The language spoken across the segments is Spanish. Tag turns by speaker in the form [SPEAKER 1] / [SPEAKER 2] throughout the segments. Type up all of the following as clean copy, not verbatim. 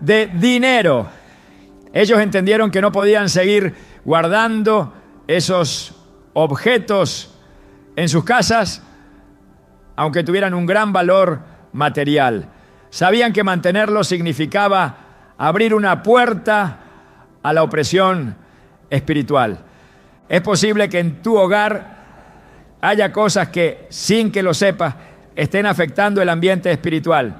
[SPEAKER 1] de dinero. Ellos entendieron que no podían seguir guardando esos objetos en sus casas, aunque tuvieran un gran valor material. Sabían que mantenerlos significaba abrir una puerta a la opresión espiritual. Es posible que en tu hogar haya cosas que, sin que lo sepas, estén afectando el ambiente espiritual.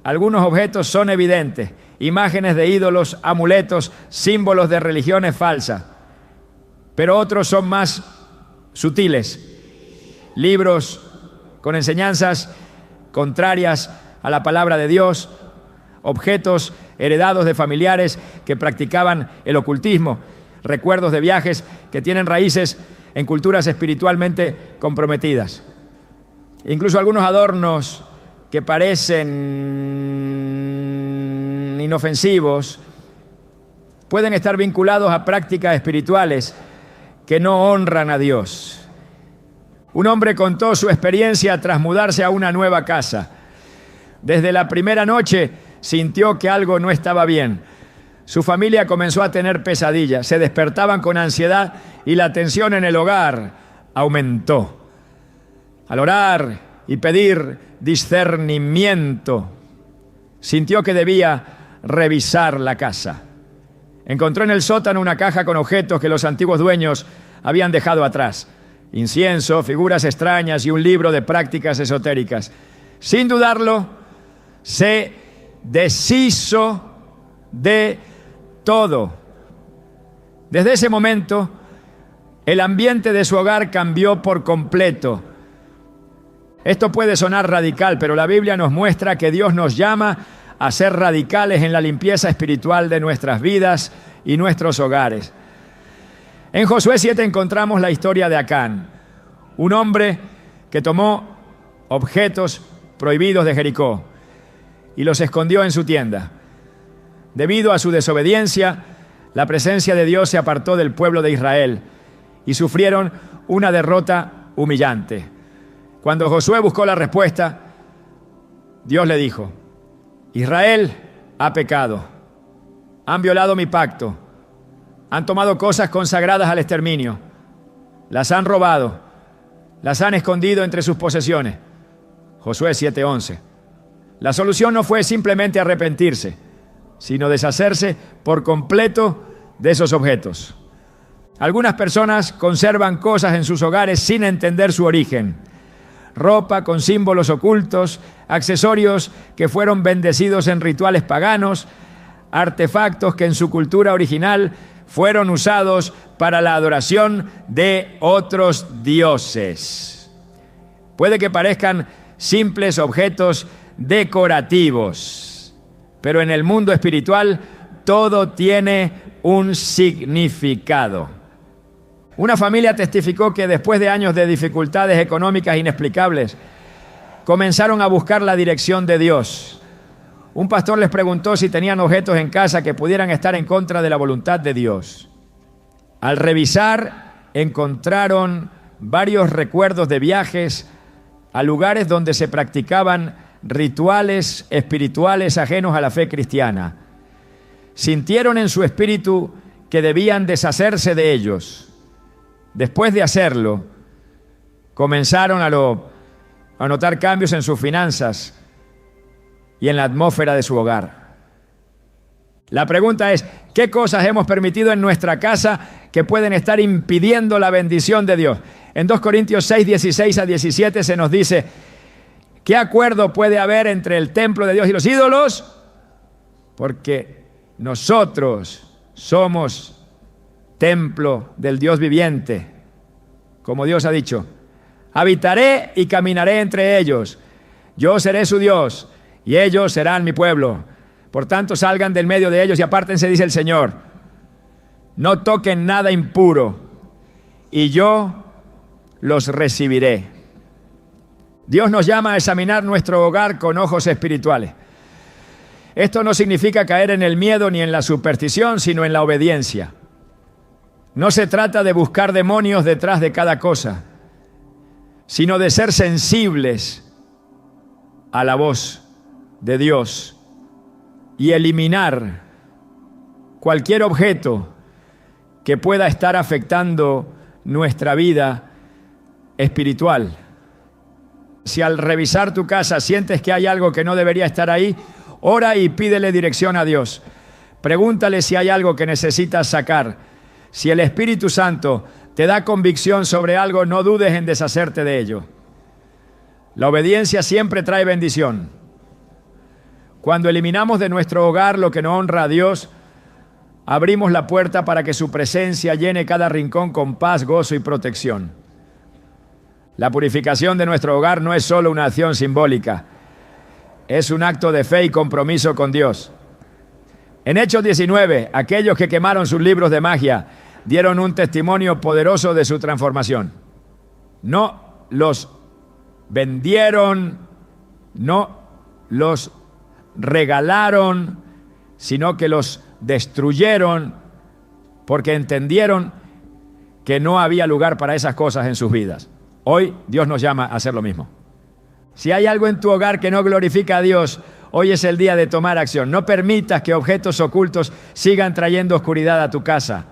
[SPEAKER 1] Algunos objetos son evidentes: imágenes de ídolos, amuletos, símbolos de religiones falsas. Pero otros son más sutiles: libros con enseñanzas contrarias a la palabra de Dios, objetos heredados de familiares que practicaban el ocultismo, recuerdos de viajes que tienen raíces en culturas espiritualmente comprometidas. Incluso algunos adornos que parecen inofensivos pueden estar vinculados a prácticas espirituales que no honran a Dios. Un hombre contó su experiencia tras mudarse a una nueva casa. Desde la primera noche sintió que algo no estaba bien. Su familia comenzó a tener pesadillas, se despertaban con ansiedad y la tensión en el hogar aumentó. Al orar y pedir discernimiento, sintió que debía revisar la casa. Encontró en el sótano una caja con objetos que los antiguos dueños habían dejado atrás: incienso, figuras extrañas y un libro de prácticas esotéricas. Sin dudarlo, se deshizo de todo. Desde ese momento, el ambiente de su hogar cambió por completo. Esto puede sonar radical, pero la Biblia nos muestra que Dios nos llama a ser radicales en la limpieza espiritual de nuestras vidas y nuestros hogares. En Josué 7 encontramos la historia de Acán, un hombre que tomó objetos prohibidos de Jericó y los escondió en su tienda. Debido a su desobediencia, la presencia de Dios se apartó del pueblo de Israel y sufrieron una derrota humillante. Cuando Josué buscó la respuesta, Dios le dijo: Israel ha pecado, han violado mi pacto, han tomado cosas consagradas al exterminio, las han robado, las han escondido entre sus posesiones. Josué 7:11. La solución no fue simplemente arrepentirse, sino deshacerse por completo de esos objetos. Algunas personas conservan cosas en sus hogares sin entender su origen: ropa con símbolos ocultos, accesorios que fueron bendecidos en rituales paganos, artefactos que en su cultura original fueron usados para la adoración de otros dioses. Puede que parezcan simples objetos decorativos, pero en el mundo espiritual todo tiene un significado. Una familia testificó que después de años de dificultades económicas inexplicables, comenzaron a buscar la dirección de Dios. Un pastor les preguntó si tenían objetos en casa que pudieran estar en contra de la voluntad de Dios. Al revisar, encontraron varios recuerdos de viajes a lugares donde se practicaban rituales espirituales ajenos a la fe cristiana. Sintieron en su espíritu que debían deshacerse de ellos. Después de hacerlo, comenzaron a notar cambios en sus finanzas y en la atmósfera de su hogar. La pregunta es: ¿qué cosas hemos permitido en nuestra casa que pueden estar impidiendo la bendición de Dios? En 2 Corintios 6, 16 a 17 se nos dice: ¿qué acuerdo puede haber entre el templo de Dios y los ídolos? Porque nosotros somos templo del Dios viviente. Como Dios ha dicho: habitaré y caminaré entre ellos. Yo seré su Dios y ellos serán mi pueblo. Por tanto, salgan del medio de ellos y apártense, dice el Señor. No toquen nada impuro y yo los recibiré. Dios nos llama a examinar nuestro hogar con ojos espirituales. Esto no significa caer en el miedo ni en la superstición, sino en la obediencia. No se trata de buscar demonios detrás de cada cosa, sino de ser sensibles a la voz de Dios y eliminar cualquier objeto que pueda estar afectando nuestra vida espiritual. Si al revisar tu casa sientes que hay algo que no debería estar ahí, ora y pídele dirección a Dios. Pregúntale si hay algo que necesitas sacar. Si el Espíritu Santo te da convicción sobre algo, no dudes en deshacerte de ello. La obediencia siempre trae bendición. Cuando eliminamos de nuestro hogar lo que no honra a Dios, abrimos la puerta para que su presencia llene cada rincón con paz, gozo y protección. La purificación de nuestro hogar no es solo una acción simbólica, es un acto de fe y compromiso con Dios. En Hechos 19, aquellos que quemaron sus libros de magia dieron un testimonio poderoso de su transformación. No los vendieron, no los regalaron, sino que los destruyeron porque entendieron que no había lugar para esas cosas en sus vidas. Hoy Dios nos llama a hacer lo mismo. Si hay algo en tu hogar que no glorifica a Dios, hoy es el día de tomar acción. No permitas que objetos ocultos sigan trayendo oscuridad a tu casa.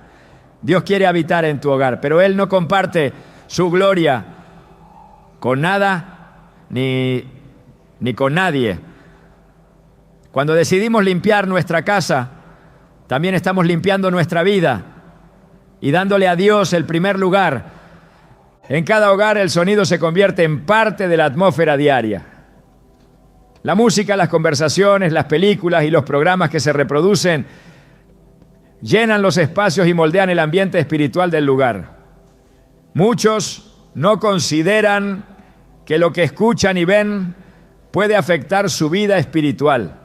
[SPEAKER 1] Dios quiere habitar en tu hogar, pero Él no comparte su gloria con nada ni con nadie. Cuando decidimos limpiar nuestra casa, también estamos limpiando nuestra vida y dándole a Dios el primer lugar. En cada hogar el sonido se convierte en parte de la atmósfera diaria. La música, las conversaciones, las películas y los programas que se reproducen llenan los espacios y moldean el ambiente espiritual del lugar. Muchos no consideran que lo que escuchan y ven puede afectar su vida espiritual.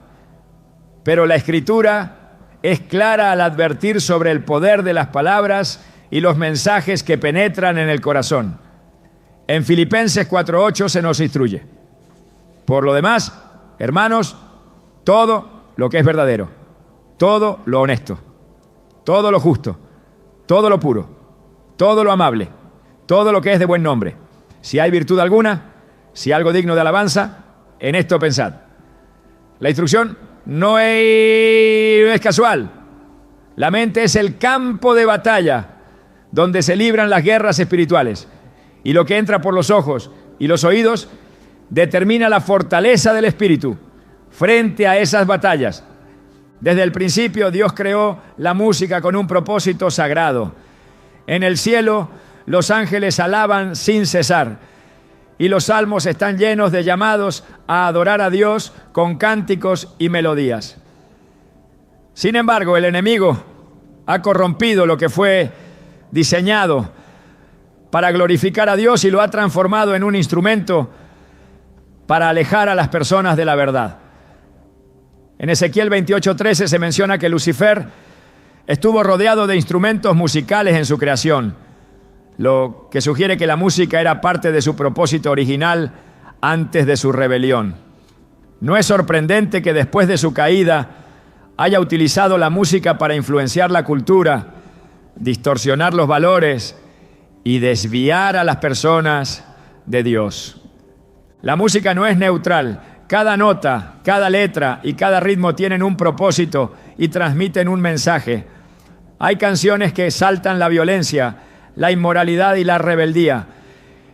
[SPEAKER 1] Pero la Escritura es clara al advertir sobre el poder de las palabras y los mensajes que penetran en el corazón. En Filipenses 4:8 se nos instruye: por lo demás, hermanos, todo lo que es verdadero, todo lo honesto, todo lo justo, todo lo puro, todo lo amable, todo lo que es de buen nombre, si hay virtud alguna, si algo digno de alabanza, en esto pensad. La instrucción no es casual. La mente es el campo de batalla donde se libran las guerras espirituales. Y lo que entra por los ojos y los oídos determina la fortaleza del espíritu frente a esas batallas. Desde el principio Dios creó la música con un propósito sagrado. En el cielo los ángeles alaban sin cesar y los salmos están llenos de llamados a adorar a Dios con cánticos y melodías. Sin embargo, el enemigo ha corrompido lo que fue diseñado para glorificar a Dios y lo ha transformado en un instrumento para alejar a las personas de la verdad. En Ezequiel 28:13 se menciona que Lucifer estuvo rodeado de instrumentos musicales en su creación, lo que sugiere que la música era parte de su propósito original antes de su rebelión. No es sorprendente que después de su caída haya utilizado la música para influenciar la cultura, distorsionar los valores y desviar a las personas de Dios. La música no es neutral. Cada nota, cada letra y cada ritmo tienen un propósito y transmiten un mensaje. Hay canciones que exaltan la violencia, la inmoralidad y la rebeldía.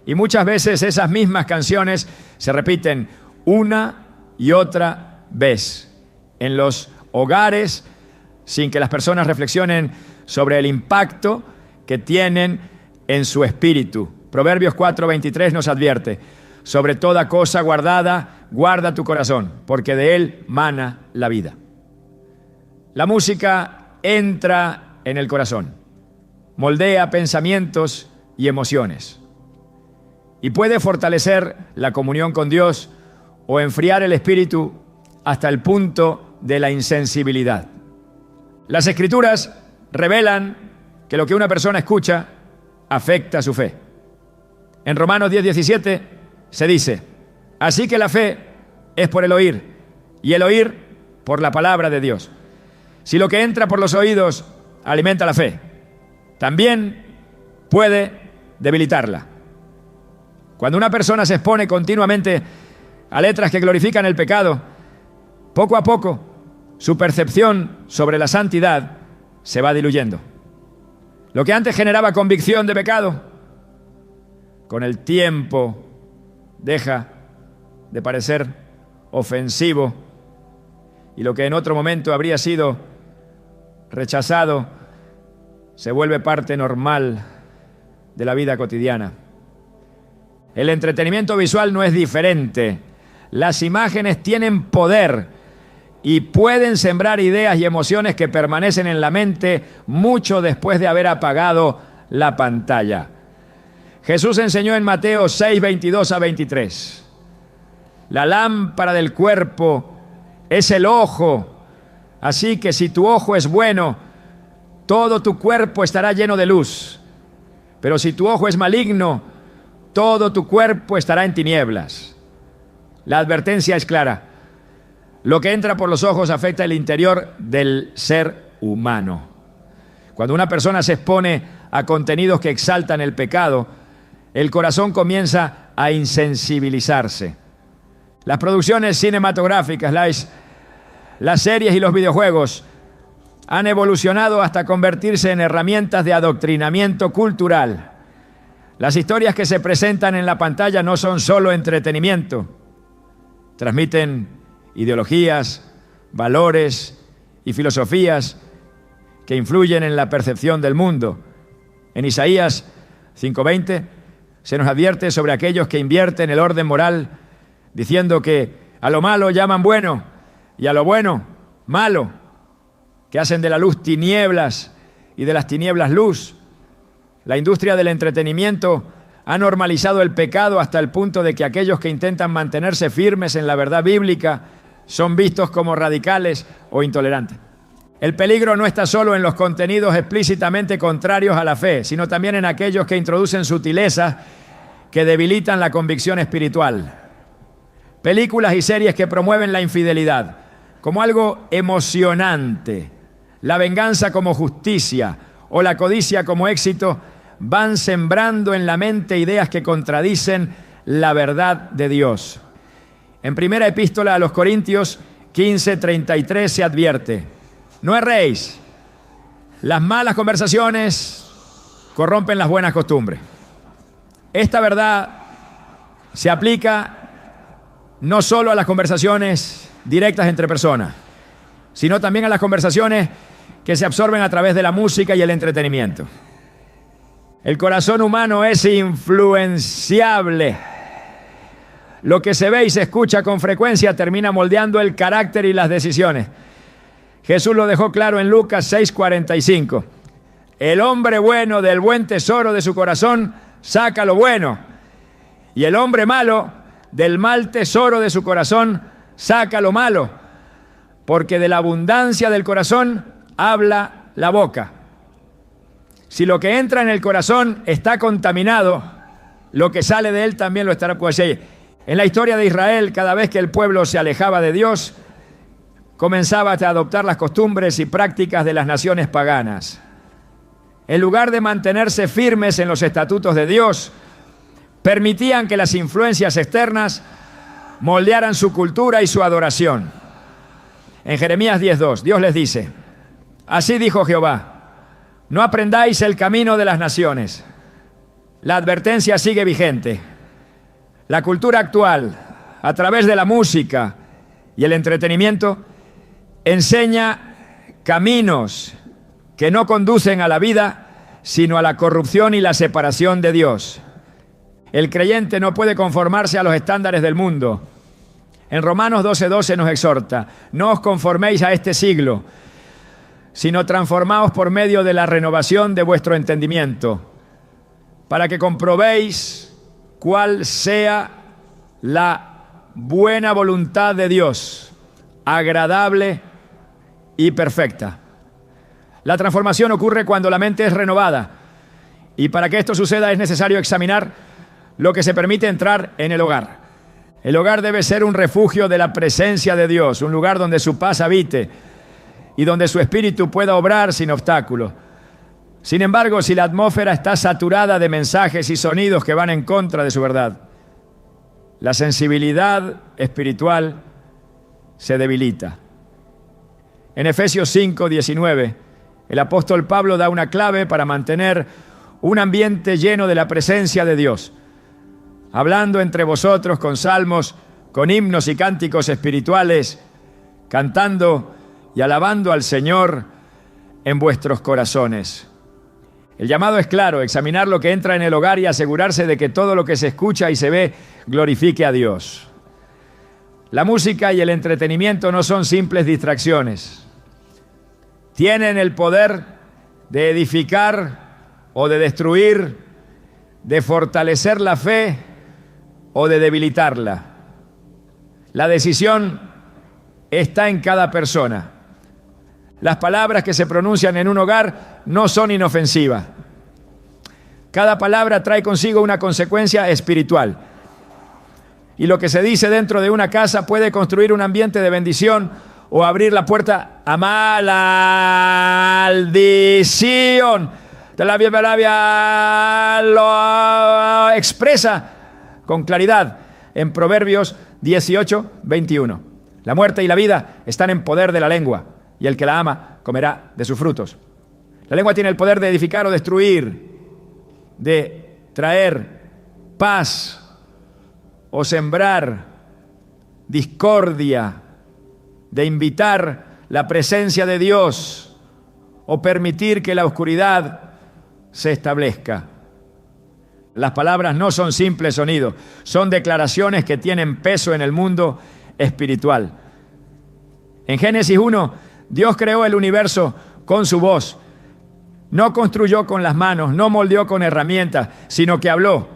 [SPEAKER 1] Y muchas veces esas mismas canciones se repiten una y otra vez en los hogares sin que las personas reflexionen sobre el impacto que tienen en su espíritu. Proverbios 4:23 nos advierte: sobre toda cosa guardada, guarda tu corazón, porque de él mana la vida. La música entra en el corazón, moldea pensamientos y emociones, y puede fortalecer la comunión con Dios o enfriar el espíritu hasta el punto de la insensibilidad. Las Escrituras revelan que lo que una persona escucha afecta su fe. En Romanos 10:17 se dice: así que la fe es por el oír, y el oír por la palabra de Dios. Si lo que entra por los oídos alimenta la fe, también puede debilitarla. Cuando una persona se expone continuamente a letras que glorifican el pecado, poco a poco su percepción sobre la santidad se va diluyendo. Lo que antes generaba convicción de pecado, con el tiempo deja de parecer ofensivo, y lo que en otro momento habría sido rechazado se vuelve parte normal de la vida cotidiana. El entretenimiento visual no es diferente. Las imágenes tienen poder y pueden sembrar ideas y emociones que permanecen en la mente mucho después de haber apagado la pantalla. Jesús enseñó en Mateo 6, 22 a 23. La lámpara del cuerpo es el ojo, así que si tu ojo es bueno, todo tu cuerpo estará lleno de luz. Pero si tu ojo es maligno, todo tu cuerpo estará en tinieblas. La advertencia es clara. Lo que entra por los ojos afecta el interior del ser humano. Cuando una persona se expone a contenidos que exaltan el pecado, el corazón comienza a insensibilizarse. Las producciones cinematográficas, las series y los videojuegos han evolucionado hasta convertirse en herramientas de adoctrinamiento cultural. Las historias que se presentan en la pantalla no son solo entretenimiento. Transmiten ideologías, valores y filosofías que influyen en la percepción del mundo. En Isaías 5:20 se nos advierte sobre aquellos que invierten el orden moral, diciendo que a lo malo llaman bueno y a lo bueno malo, que hacen de la luz tinieblas y de las tinieblas luz. La industria del entretenimiento ha normalizado el pecado hasta el punto de que aquellos que intentan mantenerse firmes en la verdad bíblica son vistos como radicales o intolerantes. El peligro no está solo en los contenidos explícitamente contrarios a la fe, sino también en aquellos que introducen sutilezas que debilitan la convicción espiritual. Películas y series que promueven la infidelidad como algo emocionante, la venganza como justicia o la codicia como éxito, van sembrando en la mente ideas que contradicen la verdad de Dios. En primera epístola a los Corintios 15:33 se advierte: no erréis, las malas conversaciones corrompen las buenas costumbres. Esta verdad se aplica no solo a las conversaciones directas entre personas, sino también a las conversaciones que se absorben a través de la música y el entretenimiento. El corazón humano es influenciable. Lo que se ve y se escucha con frecuencia termina moldeando el carácter y las decisiones. Jesús lo dejó claro en Lucas 6:45. El hombre bueno del buen tesoro de su corazón saca lo bueno, y el hombre malo del mal tesoro de su corazón saca lo malo, porque de la abundancia del corazón habla la boca. Si lo que entra en el corazón está contaminado, lo que sale de él también lo estará. Pues en la historia de Israel, cada vez que el pueblo se alejaba de Dios, comenzaba a adoptar las costumbres y prácticas de las naciones paganas. En lugar de mantenerse firmes en los estatutos de Dios, permitían que las influencias externas moldearan su cultura y su adoración. En Jeremías 10:2, Dios les dice: así dijo Jehová, no aprendáis el camino de las naciones. La advertencia sigue vigente. La cultura actual, a través de la música y el entretenimiento, enseña caminos que no conducen a la vida, sino a la corrupción y la separación de Dios. El creyente no puede conformarse a los estándares del mundo. En Romanos 12:12 nos exhorta: no os conforméis a este siglo, sino transformaos por medio de la renovación de vuestro entendimiento, para que comprobéis cuál sea la buena voluntad de Dios, agradable y perfecta. La transformación ocurre cuando la mente es renovada, y para que esto suceda es necesario examinar lo que se permite entrar en el hogar. El hogar debe ser un refugio de la presencia de Dios, un lugar donde su paz habite y donde su espíritu pueda obrar sin obstáculos. Sin embargo, si la atmósfera está saturada de mensajes y sonidos que van en contra de su verdad, la sensibilidad espiritual se debilita. En Efesios 5, 19, el apóstol Pablo da una clave para mantener un ambiente lleno de la presencia de Dios, hablando entre vosotros con salmos, con himnos y cánticos espirituales, cantando y alabando al Señor en vuestros corazones. El llamado es claro: examinar lo que entra en el hogar y asegurarse de que todo lo que se escucha y se ve glorifique a Dios. La música y el entretenimiento no son simples distracciones. Tienen el poder de edificar o de destruir, de fortalecer la fe o de debilitarla. La decisión está en cada persona. Las palabras que se pronuncian en un hogar no son inofensivas. Cada palabra trae consigo una consecuencia espiritual. Y lo que se dice dentro de una casa puede construir un ambiente de bendición o abrir la puerta a maldición. La Biblia lo expresa con claridad en Proverbios 18, 21. La muerte y la vida están en poder de la lengua, y el que la ama comerá de sus frutos. La lengua tiene el poder de edificar o destruir, de traer paz o sembrar discordia, de invitar la presencia de Dios o permitir que la oscuridad se establezca. Las palabras no son simples sonidos, son declaraciones que tienen peso en el mundo espiritual. En Génesis 1, Dios creó el universo con su voz. No construyó con las manos, no moldeó con herramientas, sino que habló.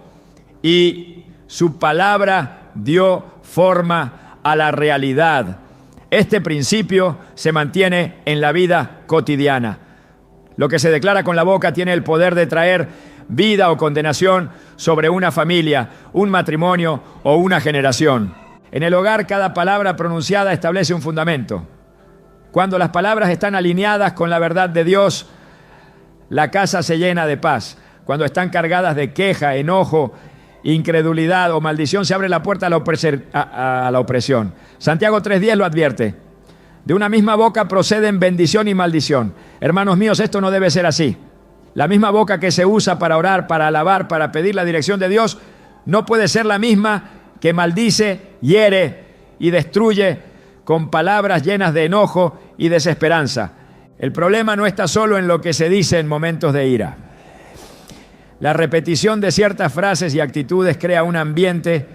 [SPEAKER 1] Y su palabra dio forma a la realidad. Este principio se mantiene en la vida cotidiana. Lo que se declara con la boca tiene el poder de traer vida o condenación sobre una familia, un matrimonio o una generación. En el hogar, cada palabra pronunciada establece un fundamento. Cuando las palabras están alineadas con la verdad de Dios, la casa se llena de paz. Cuando están cargadas de queja, enojo, incredulidad o maldición, se abre la puerta a la opresión. Santiago 3:10 lo advierte. De una misma boca proceden bendición y maldición. Hermanos míos, esto no debe ser así. La misma boca que se usa para orar, para alabar, para pedir la dirección de Dios, no puede ser la misma que maldice, hiere y destruye con palabras llenas de enojo y desesperanza. El problema no está solo en lo que se dice en momentos de ira. La repetición de ciertas frases y actitudes crea un ambiente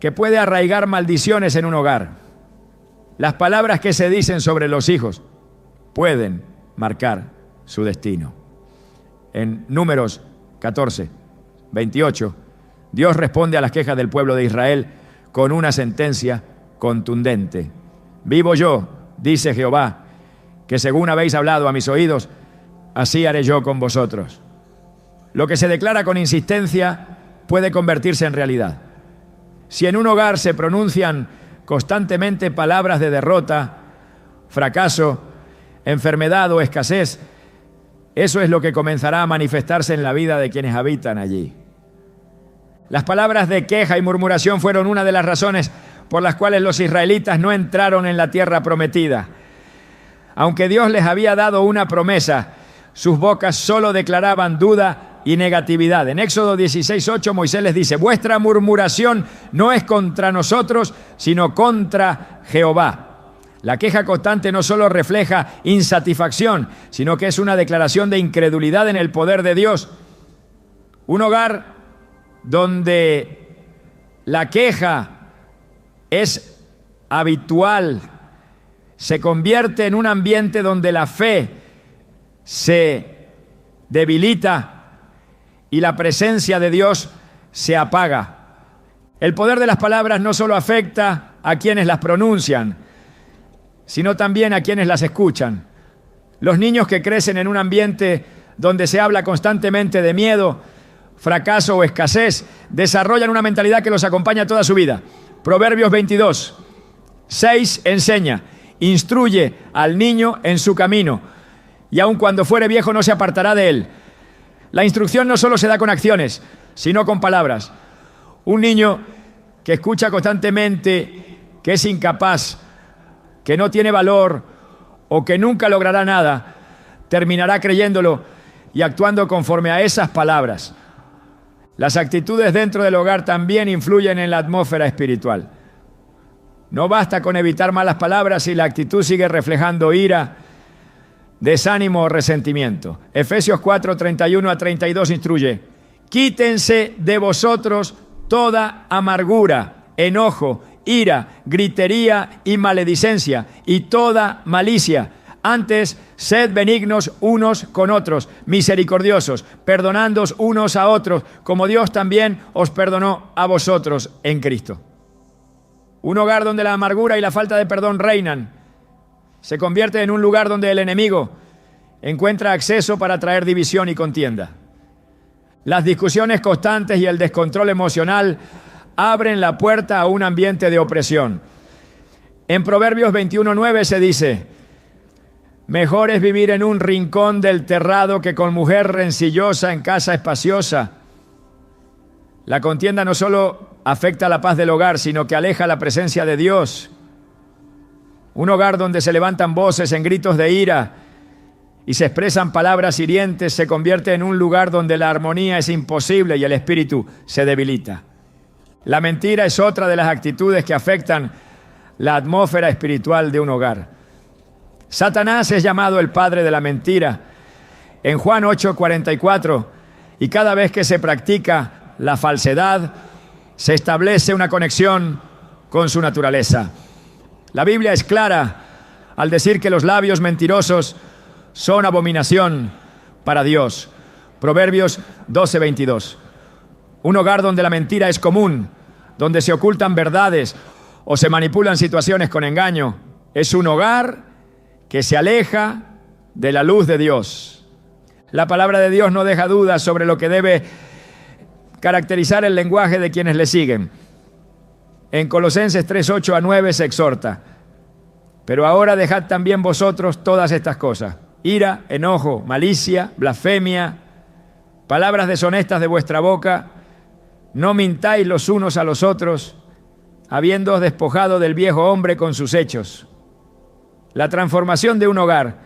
[SPEAKER 1] que puede arraigar maldiciones en un hogar. Las palabras que se dicen sobre los hijos pueden marcar su destino. En Números 14, 28, Dios responde a las quejas del pueblo de Israel con una sentencia contundente. Vivo yo, dice Jehová, que según habéis hablado a mis oídos, así haré yo con vosotros. Lo que se declara con insistencia puede convertirse en realidad. Si en un hogar se pronuncian constantemente palabras de derrota, fracaso, enfermedad o escasez, eso es lo que comenzará a manifestarse en la vida de quienes habitan allí. Las palabras de queja y murmuración fueron una de las razones por las cuales los israelitas no entraron en la tierra prometida. Aunque Dios les había dado una promesa, sus bocas solo declaraban duda y negatividad. En Éxodo 16:8 Moisés les dice: vuestra murmuración no es contra nosotros, sino contra Jehová. La queja constante no solo refleja insatisfacción, sino que es una declaración de incredulidad en el poder de Dios. Un hogar donde la queja es habitual se convierte en un ambiente donde la fe se debilita y la presencia de Dios se apaga. El poder de las palabras no solo afecta a quienes las pronuncian, sino también a quienes las escuchan. Los niños que crecen en un ambiente donde se habla constantemente de miedo, fracaso o escasez, desarrollan una mentalidad que los acompaña toda su vida. Proverbios 22:6 enseña: instruye al niño en su camino, y aun cuando fuere viejo no se apartará de él. La instrucción no solo se da con acciones, sino con palabras. Un niño que escucha constantemente que es incapaz, que no tiene valor o que nunca logrará nada, terminará creyéndolo y actuando conforme a esas palabras. Las actitudes dentro del hogar también influyen en la atmósfera espiritual. No basta con evitar malas palabras si la actitud sigue reflejando ira, desánimo o resentimiento. Efesios 4, 31 a 32 instruye: quítense de vosotros toda amargura, enojo, ira, gritería y maledicencia y toda malicia. Antes, sed benignos unos con otros, misericordiosos, perdonándoos unos a otros, como Dios también os perdonó a vosotros en Cristo. Un hogar donde la amargura y la falta de perdón reinan se convierte en un lugar donde el enemigo encuentra acceso para traer división y contienda. Las discusiones constantes y el descontrol emocional abren la puerta a un ambiente de opresión. En Proverbios 21:9 se dice: mejor es vivir en un rincón del terrado que con mujer rencillosa en casa espaciosa. La contienda no solo afecta la paz del hogar, sino que aleja la presencia de Dios. Un hogar donde se levantan voces en gritos de ira y se expresan palabras hirientes se convierte en un lugar donde la armonía es imposible y el espíritu se debilita. La mentira es otra de las actitudes que afectan la atmósfera espiritual de un hogar. Satanás es llamado el padre de la mentira en Juan 8:44, y cada vez que se practica la falsedad, se establece una conexión con su naturaleza. La Biblia es clara al decir que los labios mentirosos son abominación para Dios. Proverbios 12:22. Un hogar donde la mentira es común, donde se ocultan verdades o se manipulan situaciones con engaño, es un hogar que se aleja de la luz de Dios. La palabra de Dios no deja dudas sobre lo que debe caracterizar el lenguaje de quienes le siguen. En Colosenses 3:8 a 9 se exhorta: pero ahora dejad también vosotros todas estas cosas: ira, enojo, malicia, blasfemia, palabras deshonestas de vuestra boca. No mintáis los unos a los otros, habiéndoos despojado del viejo hombre con sus hechos. La transformación de un hogar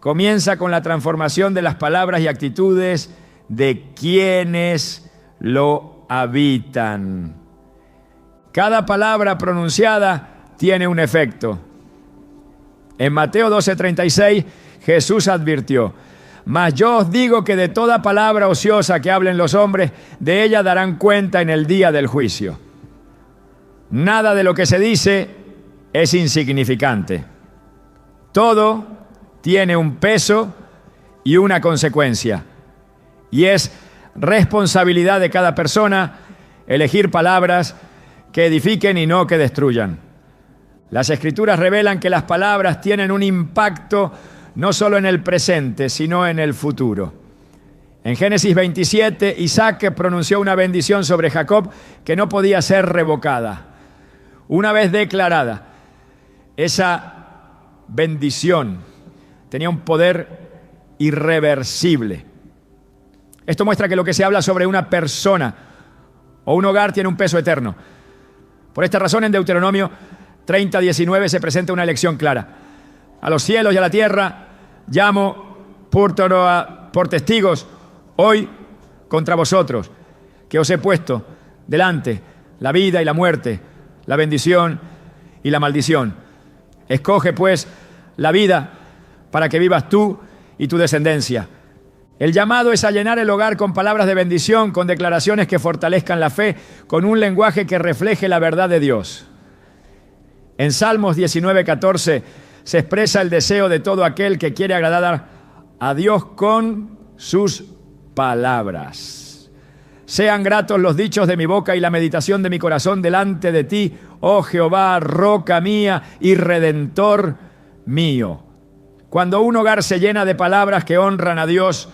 [SPEAKER 1] comienza con la transformación de las palabras y actitudes de quienes lo habitan. Cada palabra pronunciada tiene un efecto. En Mateo 12:36, Jesús advirtió: mas yo os digo que de toda palabra ociosa que hablen los hombres, de ella darán cuenta en el día del juicio. Nada de lo que se dice es insignificante. Todo tiene un peso y una consecuencia. Y es responsabilidad de cada persona elegir palabras que edifiquen y no que destruyan. Las Escrituras revelan que las palabras tienen un impacto no solo en el presente, sino en el futuro. En Génesis 27, Isaac pronunció una bendición sobre Jacob que no podía ser revocada. Una vez declarada, esa bendición tenía un poder irreversible. Esto muestra que lo que se habla sobre una persona o un hogar tiene un peso eterno. Por esta razón, en Deuteronomio 30:19 se presenta una elección clara. A los cielos y a la tierra llamo por testigos hoy contra vosotros, que os he puesto delante la vida y la muerte, la bendición y la maldición. Escoge pues la vida para que vivas tú y tu descendencia. El llamado es a llenar el hogar con palabras de bendición, con declaraciones que fortalezcan la fe, con un lenguaje que refleje la verdad de Dios. En Salmos 19:14 se expresa el deseo de todo aquel que quiere agradar a Dios con sus palabras. Sean gratos los dichos de mi boca y la meditación de mi corazón delante de ti, oh Jehová, roca mía y redentor mío. Cuando un hogar se llena de palabras que honran a Dios,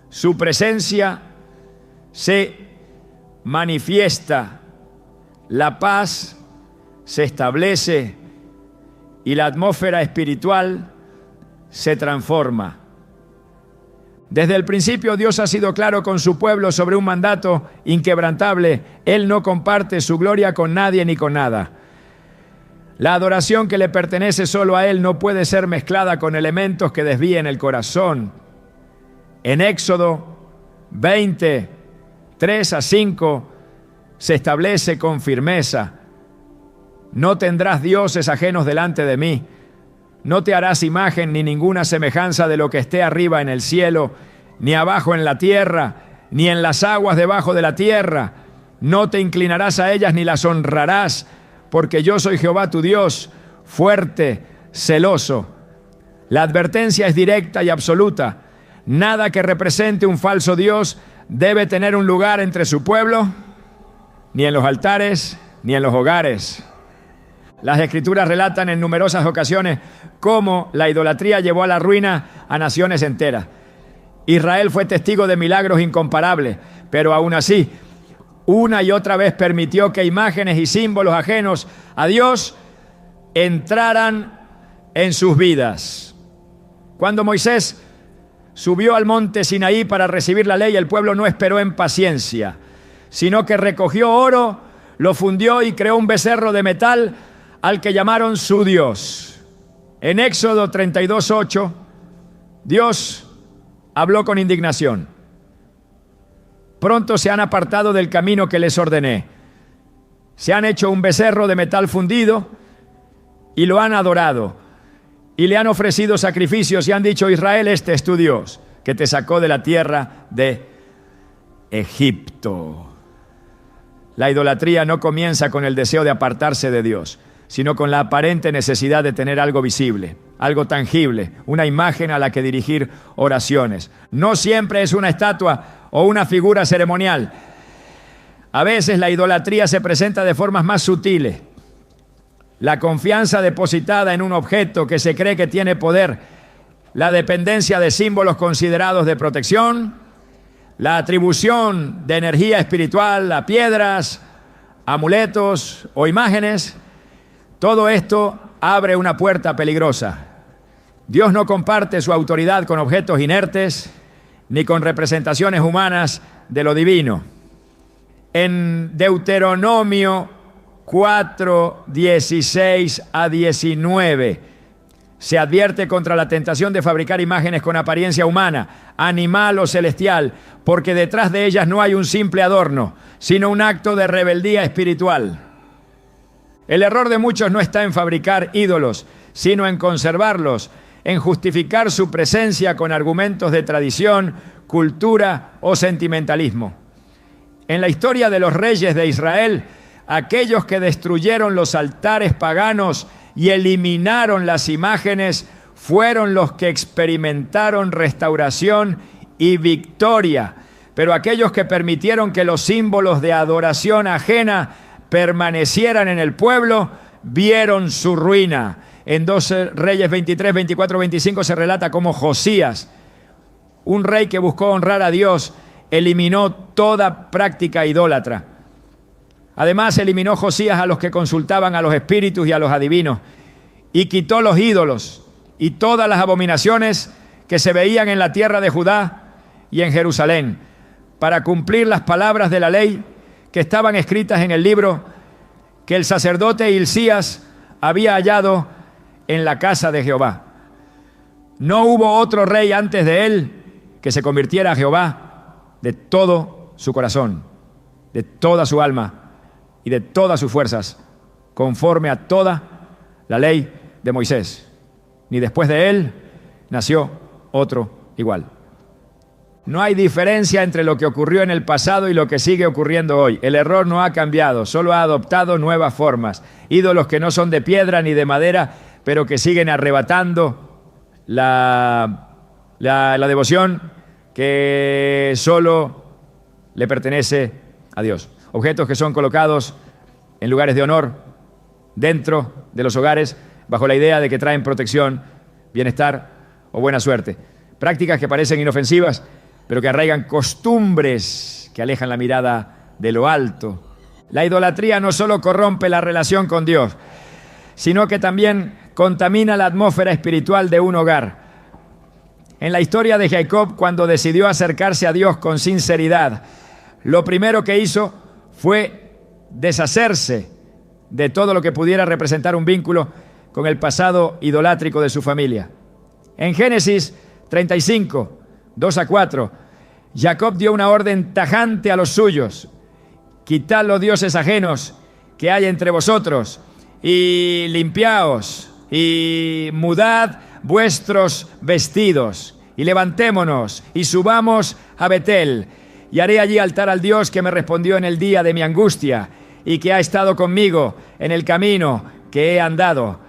[SPEAKER 1] su presencia se manifiesta, la paz se establece y la atmósfera espiritual se transforma. Desde el principio Dios ha sido claro con su pueblo sobre un mandato inquebrantable. Él no comparte su gloria con nadie ni con nada. La adoración que le pertenece solo a Él no puede ser mezclada con elementos que desvíen el corazón. En Éxodo 20, 3 a 5, se establece con firmeza: no tendrás dioses ajenos delante de mí. No te harás imagen ni ninguna semejanza de lo que esté arriba en el cielo, ni abajo en la tierra, ni en las aguas debajo de la tierra. No te inclinarás a ellas ni las honrarás, porque yo soy Jehová tu Dios, fuerte, celoso. La advertencia es directa y absoluta. Nada que represente un falso Dios debe tener un lugar entre su pueblo, ni en los altares, ni en los hogares. Las Escrituras relatan en numerosas ocasiones cómo la idolatría llevó a la ruina a naciones enteras. Israel fue testigo de milagros incomparables, pero aún así, una y otra vez permitió que imágenes y símbolos ajenos a Dios entraran en sus vidas. Cuando Moisés subió al monte Sinaí para recibir la ley, el pueblo no esperó en paciencia, sino que recogió oro, lo fundió y creó un becerro de metal al que llamaron su Dios. En Éxodo 32:8, Dios habló con indignación: pronto se han apartado del camino que les ordené. Se han hecho un becerro de metal fundido y lo han adorado. Y le han ofrecido sacrificios y han dicho: Israel, este es tu Dios, que te sacó de la tierra de Egipto. La idolatría no comienza con el deseo de apartarse de Dios, sino con la aparente necesidad de tener algo visible, algo tangible, una imagen a la que dirigir oraciones. No siempre es una estatua o una figura ceremonial. A veces la idolatría se presenta de formas más sutiles. La confianza depositada en un objeto que se cree que tiene poder, la dependencia de símbolos considerados de protección, la atribución de energía espiritual a piedras, amuletos o imágenes. Todo esto abre una puerta peligrosa. Dios no comparte su autoridad con objetos inertes ni con representaciones humanas de lo divino. En Deuteronomio 4, 16 a 19 se advierte contra la tentación de fabricar imágenes con apariencia humana, animal o celestial, porque detrás de ellas no hay un simple adorno, sino un acto de rebeldía espiritual. El error de muchos no está en fabricar ídolos, sino en conservarlos, en justificar su presencia con argumentos de tradición, cultura o sentimentalismo. En la historia de los reyes de Israel, aquellos que destruyeron los altares paganos y eliminaron las imágenes fueron los que experimentaron restauración y victoria. Pero aquellos que permitieron que los símbolos de adoración ajena permanecieran en el pueblo, vieron su ruina. En 2 Reyes 23, 24, 25 se relata cómo Josías, un rey que buscó honrar a Dios, eliminó toda práctica idólatra. Además, eliminó Josías a los que consultaban a los espíritus y a los adivinos, y quitó los ídolos y todas las abominaciones que se veían en la tierra de Judá y en Jerusalén, para cumplir las palabras de la ley que estaban escritas en el libro que el sacerdote Hilcías había hallado en la casa de Jehová. No hubo otro rey antes de él que se convirtiera a Jehová de todo su corazón, de toda su alma y de todas sus fuerzas, conforme a toda la ley de Moisés. Ni después de él nació otro igual. No hay diferencia entre lo que ocurrió en el pasado y lo que sigue ocurriendo hoy. El error no ha cambiado, solo ha adoptado nuevas formas. Ídolos que no son de piedra ni de madera, pero que siguen arrebatando la devoción que solo le pertenece a Dios. Objetos que son colocados en lugares de honor dentro de los hogares bajo la idea de que traen protección, bienestar o buena suerte. Prácticas que parecen inofensivas, pero que arraigan costumbres que alejan la mirada de lo alto. La idolatría no solo corrompe la relación con Dios, sino que también contamina la atmósfera espiritual de un hogar. En la historia de Jacob, cuando decidió acercarse a Dios con sinceridad, lo primero que hizo fue deshacerse de todo lo que pudiera representar un vínculo con el pasado idolátrico de su familia. En Génesis 35, 2-4, Jacob dio una orden tajante a los suyos: quitad los dioses ajenos que hay entre vosotros, y limpiaos, y mudad vuestros vestidos, y levantémonos, y subamos a Betel, y haré allí altar al Dios que me respondió en el día de mi angustia, y que ha estado conmigo en el camino que he andado.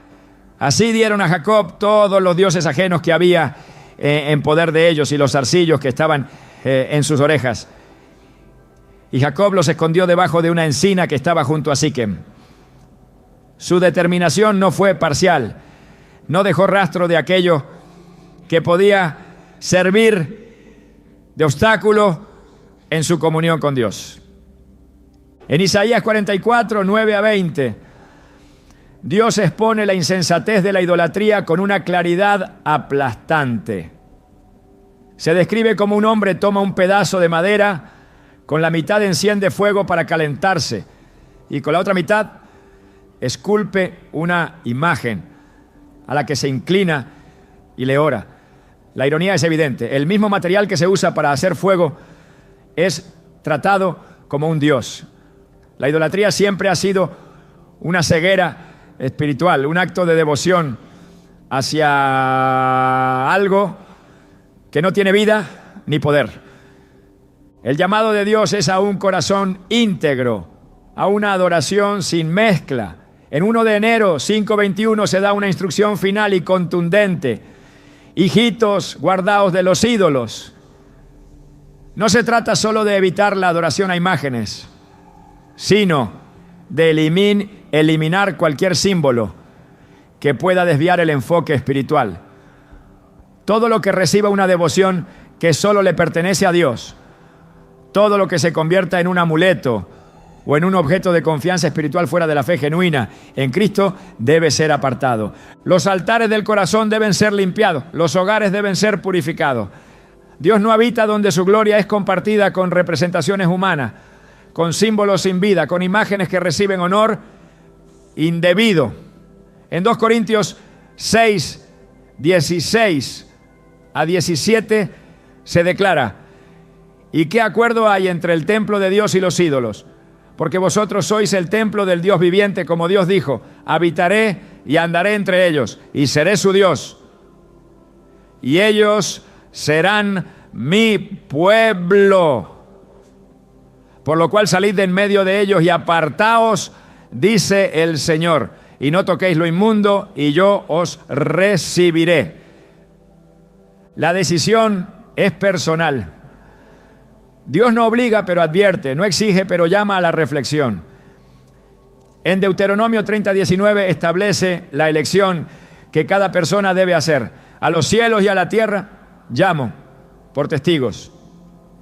[SPEAKER 1] Así dieron a Jacob todos los dioses ajenos que había en poder de ellos, y los zarcillos que estaban en sus orejas. Y Jacob los escondió debajo de una encina que estaba junto a Siquem. Su determinación no fue parcial. No dejó rastro de aquello que podía servir de obstáculo en su comunión con Dios. En Isaías 44, 9-20, Dios expone la insensatez de la idolatría con una claridad aplastante. Se describe como un hombre toma un pedazo de madera, con la mitad enciende fuego para calentarse y con la otra mitad esculpe una imagen a la que se inclina y le ora. La ironía es evidente. El mismo material que se usa para hacer fuego es tratado como un dios. La idolatría siempre ha sido una ceguera espiritual, un acto de devoción hacia algo que no tiene vida ni poder. El llamado de Dios es a un corazón íntegro, a una adoración sin mezcla. En 1 de enero 5:21 se da una instrucción final y contundente: hijitos, guardaos de los ídolos. No se trata solo de evitar la adoración a imágenes, sino de eliminar cualquier símbolo que pueda desviar el enfoque espiritual. Todo lo que reciba una devoción que solo le pertenece a Dios, todo lo que se convierta en un amuleto o en un objeto de confianza espiritual fuera de la fe genuina en Cristo, debe ser apartado. Los altares del corazón deben ser limpiados, los hogares deben ser purificados. Dios no habita donde su gloria es compartida con representaciones humanas, con símbolos sin vida, con imágenes que reciben honor indebido. En 2 Corintios 6, 16-17 se declara: ¿y qué acuerdo hay entre el templo de Dios y los ídolos? Porque vosotros sois el templo del Dios viviente, como Dios dijo: habitaré y andaré entre ellos, y seré su Dios, y ellos serán mi pueblo. Por lo cual salid de en medio de ellos y apartaos, dice el Señor, y no toquéis lo inmundo, y yo os recibiré. La decisión es personal. Dios no obliga, pero advierte, no exige, pero llama a la reflexión. En Deuteronomio 30:19 establece la elección que cada persona debe hacer. A los cielos y a la tierra llamo por testigos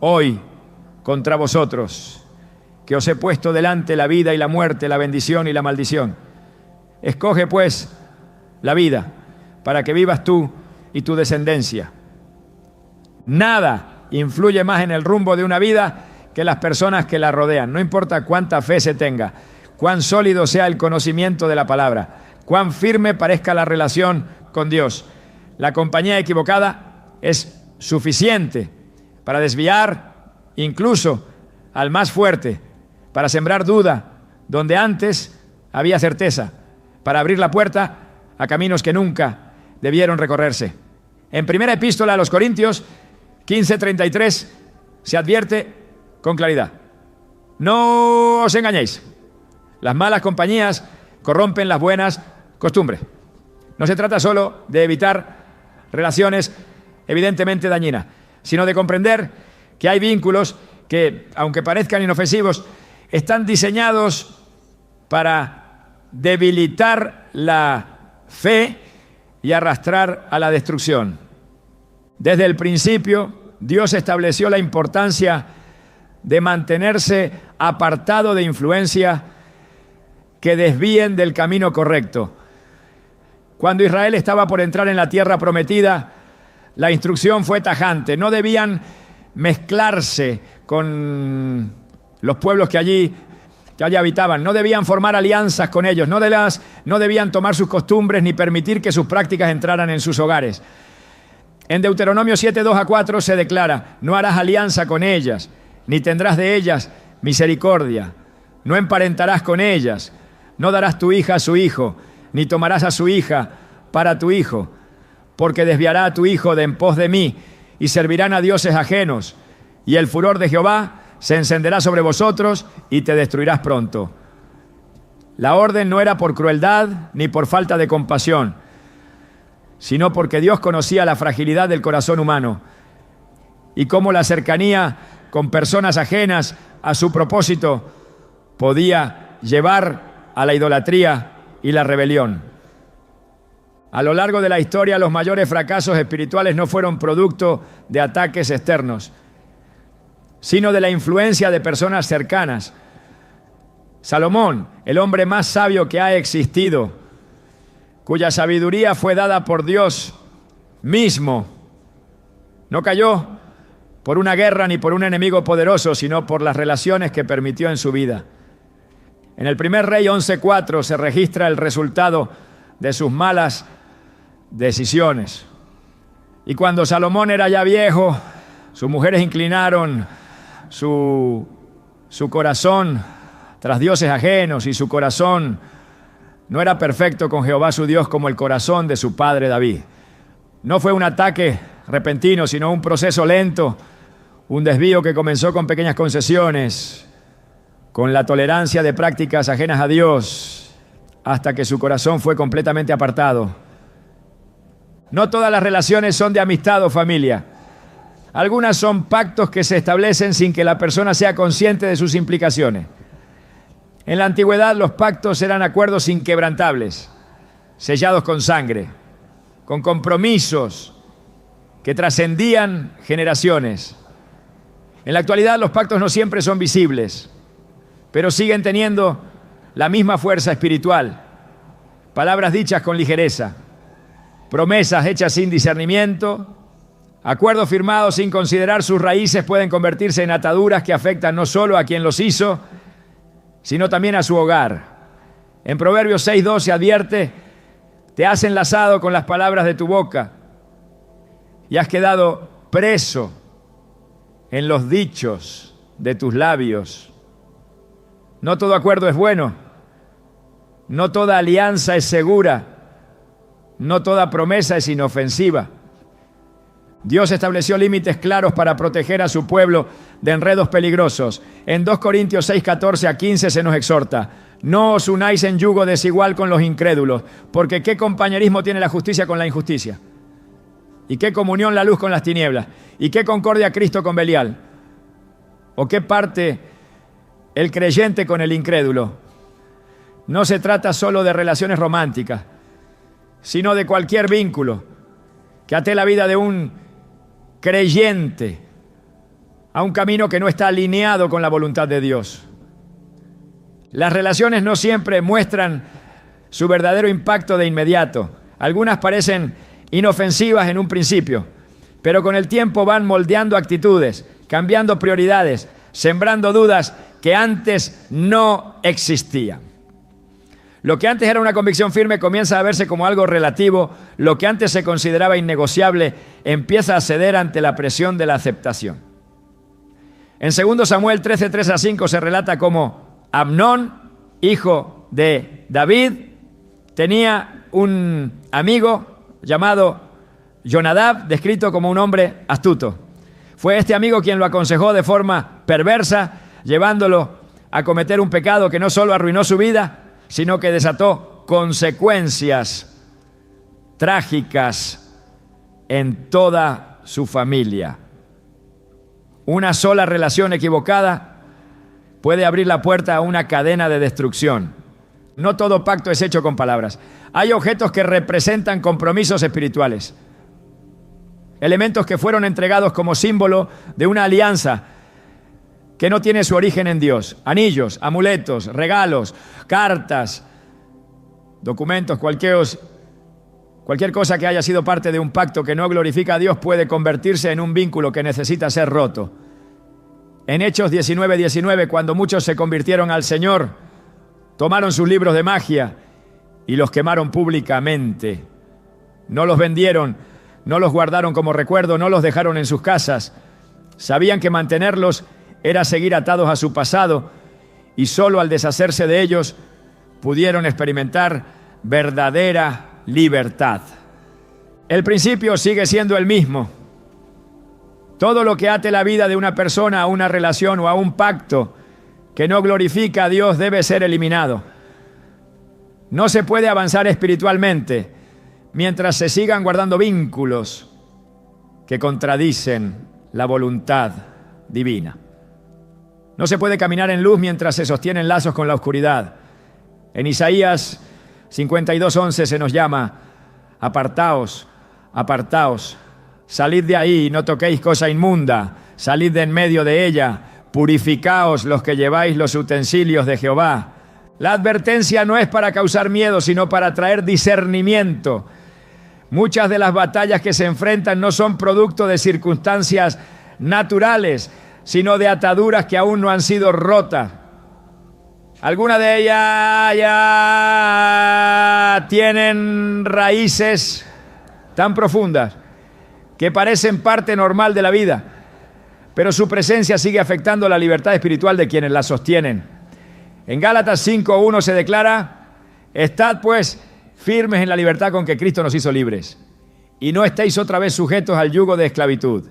[SPEAKER 1] hoy contra vosotros, que os he puesto delante la vida y la muerte, la bendición y la maldición. Escoge pues la vida para que vivas tú y tu descendencia. Nada influye más en el rumbo de una vida que las personas que la rodean. No importa cuánta fe se tenga, cuán sólido sea el conocimiento de la palabra, cuán firme parezca la relación con Dios. La compañía equivocada es suficiente para desviar incluso al más fuerte, para sembrar duda donde antes había certeza, para abrir la puerta a caminos que nunca debieron recorrerse. En primera epístola a los Corintios 15:33 se advierte con claridad: no os engañéis, las malas compañías corrompen las buenas costumbres. No se trata solo de evitar relaciones evidentemente dañinas, sino de comprender que hay vínculos que, aunque parezcan inofensivos, están diseñados para debilitar la fe y arrastrar a la destrucción. Desde el principio, Dios estableció la importancia de mantenerse apartado de influencias que desvíen del camino correcto. Cuando Israel estaba por entrar en la tierra prometida, la instrucción fue tajante: no debían mezclarse con los pueblos que allí que allí habitaban. No debían formar alianzas con ellos, no debían tomar sus costumbres ni permitir que sus prácticas entraran en sus hogares. En Deuteronomio 7, 2-4 se declara: no harás alianza con ellas, ni tendrás de ellas misericordia. No emparentarás con ellas, no darás tu hija a su hijo, ni tomarás a su hija para tu hijo, porque desviará a tu hijo de en pos de mí, y servirán a dioses ajenos, y el furor de Jehová se encenderá sobre vosotros, y te destruirás pronto. La orden no era por crueldad, ni por falta de compasión, sino porque Dios conocía la fragilidad del corazón humano, y cómo la cercanía con personas ajenas a su propósito podía llevar a la idolatría y la rebelión. A lo largo de la historia, los mayores fracasos espirituales no fueron producto de ataques externos, sino de la influencia de personas cercanas. Salomón, el hombre más sabio que ha existido, cuya sabiduría fue dada por Dios mismo, no cayó por una guerra ni por un enemigo poderoso, sino por las relaciones que permitió en su vida. En el primer Rey 11:4 se registra el resultado de sus malas decisiones. Y cuando Salomón era ya viejo, sus mujeres inclinaron su corazón tras dioses ajenos, y su corazón no era perfecto con Jehová su Dios como el corazón de su padre David. No fue un ataque repentino, sino un proceso lento, un desvío que comenzó con pequeñas concesiones, con la tolerancia de prácticas ajenas a Dios, hasta que su corazón fue completamente apartado. No todas las relaciones son de amistad o familia. Algunas son pactos que se establecen sin que la persona sea consciente de sus implicaciones. En la antigüedad los pactos eran acuerdos inquebrantables, sellados con sangre, con compromisos que trascendían generaciones. En la actualidad los pactos no siempre son visibles, pero siguen teniendo la misma fuerza espiritual. Palabras dichas con ligereza, promesas hechas sin discernimiento, acuerdos firmados sin considerar sus raíces pueden convertirse en ataduras que afectan no solo a quien los hizo, sino también a su hogar. En Proverbios 6:12 advierte: te has enlazado con las palabras de tu boca y has quedado preso en los dichos de tus labios. No todo acuerdo es bueno, no toda alianza es segura, no toda promesa es inofensiva. Dios estableció límites claros para proteger a su pueblo de enredos peligrosos. En 2 Corintios 6:14-15 se nos exhorta: no os unáis en yugo desigual con los incrédulos, porque ¿qué compañerismo tiene la justicia con la injusticia? ¿Y qué comunión la luz con las tinieblas? ¿Y qué concordia Cristo con Belial? ¿O qué parte el creyente con el incrédulo? No se trata solo de relaciones románticas, sino de cualquier vínculo que ate la vida de un creyente a un camino que no está alineado con la voluntad de Dios. Las relaciones no siempre muestran su verdadero impacto de inmediato. Algunas parecen inofensivas en un principio, pero con el tiempo van moldeando actitudes, cambiando prioridades, sembrando dudas que antes no existían. Lo que antes era una convicción firme comienza a verse como algo relativo. Lo que antes se consideraba innegociable empieza a ceder ante la presión de la aceptación. En 2 Samuel 13:3-5 se relata cómo Amnón, hijo de David, tenía un amigo llamado Jonadab, descrito como un hombre astuto. Fue este amigo quien lo aconsejó de forma perversa, llevándolo a cometer un pecado que no solo arruinó su vida, sino que desató consecuencias trágicas en toda su familia. Una sola relación equivocada puede abrir la puerta a una cadena de destrucción. No todo pacto es hecho con palabras. Hay objetos que representan compromisos espirituales, elementos que fueron entregados como símbolo de una alianza que no tiene su origen en Dios. Anillos, amuletos, regalos, cartas, documentos, cualquier cosa que haya sido parte de un pacto que no glorifica a Dios puede convertirse en un vínculo que necesita ser roto. En Hechos 19:19, cuando muchos se convirtieron al Señor, tomaron sus libros de magia y los quemaron públicamente. No los vendieron, no los guardaron como recuerdo, no los dejaron en sus casas. Sabían que mantenerlos era seguir atados a su pasado y solo al deshacerse de ellos pudieron experimentar verdadera libertad. El principio sigue siendo el mismo. Todo lo que ate la vida de una persona a una relación o a un pacto que no glorifica a Dios debe ser eliminado. No se puede avanzar espiritualmente mientras se sigan guardando vínculos que contradicen la voluntad divina. No se puede caminar en luz mientras se sostienen lazos con la oscuridad. En Isaías 52:11 se nos llama: apartaos, apartaos, salid de ahí, no toquéis cosa inmunda, salid de en medio de ella, purificaos los que lleváis los utensilios de Jehová. La advertencia no es para causar miedo, sino para traer discernimiento. Muchas de las batallas que se enfrentan no son producto de circunstancias naturales, sino de ataduras que aún no han sido rotas. Algunas de ellas ya tienen raíces tan profundas que parecen parte normal de la vida, pero su presencia sigue afectando la libertad espiritual de quienes la sostienen. En Gálatas 5:1 se declara: estad pues firmes en la libertad con que Cristo nos hizo libres, y no estéis otra vez sujetos al yugo de esclavitud.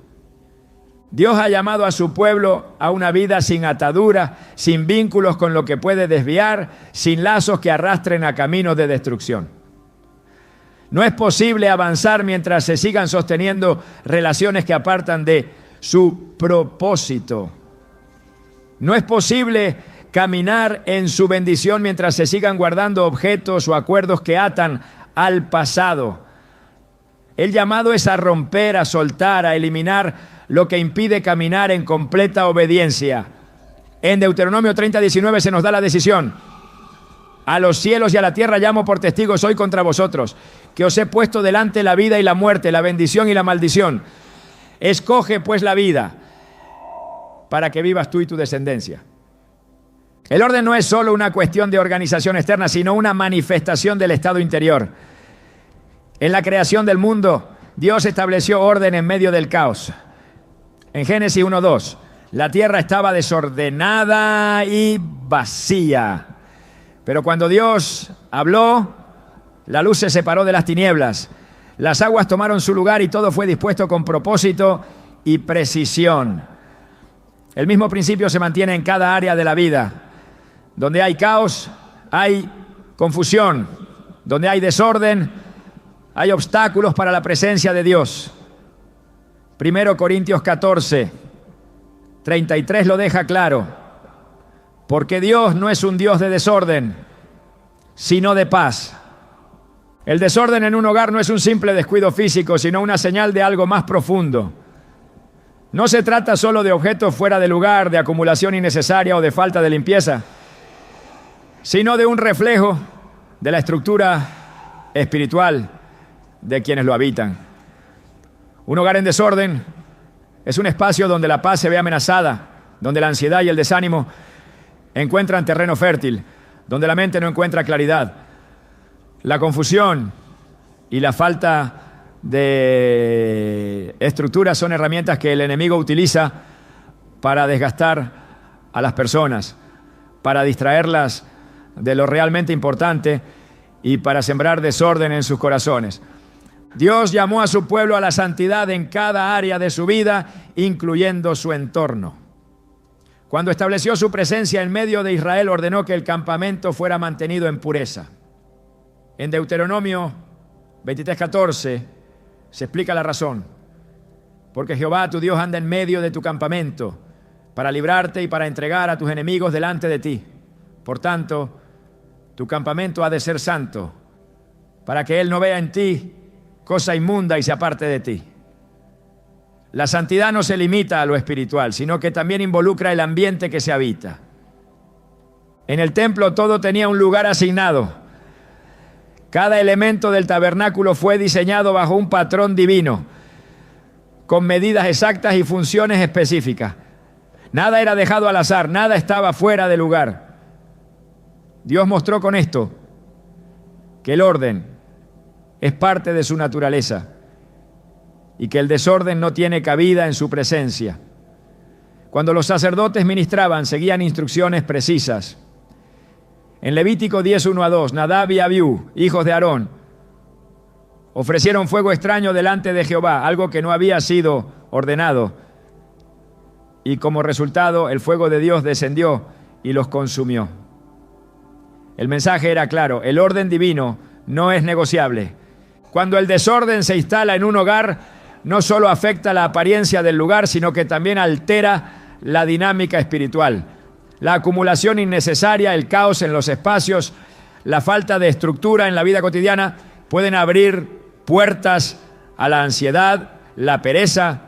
[SPEAKER 1] Dios ha llamado a su pueblo a una vida sin ataduras, sin vínculos con lo que puede desviar, sin lazos que arrastren a caminos de destrucción. No es posible avanzar mientras se sigan sosteniendo relaciones que apartan de su propósito. No es posible caminar en su bendición mientras se sigan guardando objetos o acuerdos que atan al pasado. El llamado es a romper, a soltar, a eliminar lo que impide caminar en completa obediencia. En Deuteronomio 30:19 se nos da la decisión: a los cielos y a la tierra llamo por testigos hoy contra vosotros, que os he puesto delante la vida y la muerte, la bendición y la maldición. Escoge pues la vida, para que vivas tú y tu descendencia. El orden no es solo una cuestión de organización externa, sino una manifestación del estado interior. En la creación del mundo, Dios estableció orden en medio del caos. En Génesis 1:2, la tierra estaba desordenada y vacía. Pero cuando Dios habló, la luz se separó de las tinieblas. Las aguas tomaron su lugar y todo fue dispuesto con propósito y precisión. El mismo principio se mantiene en cada área de la vida. Donde hay caos, hay confusión. Donde hay desorden, hay obstáculos para la presencia de Dios. 1 Corintios 14:33 lo deja claro. Porque Dios no es un Dios de desorden, sino de paz. El desorden en un hogar no es un simple descuido físico, sino una señal de algo más profundo. No se trata solo de objetos fuera de lugar, de acumulación innecesaria o de falta de limpieza, sino de un reflejo de la estructura espiritual de quienes lo habitan. Un hogar en desorden es un espacio donde la paz se ve amenazada, donde la ansiedad y el desánimo encuentran terreno fértil, donde la mente no encuentra claridad. La confusión y la falta de estructura son herramientas que el enemigo utiliza para desgastar a las personas, para distraerlas de lo realmente importante y para sembrar desorden en sus corazones. Dios llamó a su pueblo a la santidad en cada área de su vida, incluyendo su entorno. Cuando estableció su presencia en medio de Israel, ordenó que el campamento fuera mantenido en pureza. En Deuteronomio 23:14 se explica la razón. Porque Jehová tu Dios anda en medio de tu campamento para librarte y para entregar a tus enemigos delante de ti. Por tanto, tu campamento ha de ser santo, para que Él no vea en ti cosa inmunda y se aparte de ti. La santidad no se limita a lo espiritual, sino que también involucra el ambiente que se habita. En el templo todo tenía un lugar asignado. Cada elemento del tabernáculo fue diseñado bajo un patrón divino, con medidas exactas y funciones específicas. Nada era dejado al azar, nada estaba fuera de lugar. Dios mostró con esto que el orden es parte de su naturaleza y que el desorden no tiene cabida en su presencia. Cuando los sacerdotes ministraban, seguían instrucciones precisas. En Levítico 10:1-2, Nadab y Abiú, hijos de Aarón, ofrecieron fuego extraño delante de Jehová, algo que no había sido ordenado. Y como resultado, el fuego de Dios descendió y los consumió. El mensaje era claro: el orden divino no es negociable. Cuando el desorden se instala en un hogar, no solo afecta la apariencia del lugar, sino que también altera la dinámica espiritual. La acumulación innecesaria, el caos en los espacios, la falta de estructura en la vida cotidiana pueden abrir puertas a la ansiedad, la pereza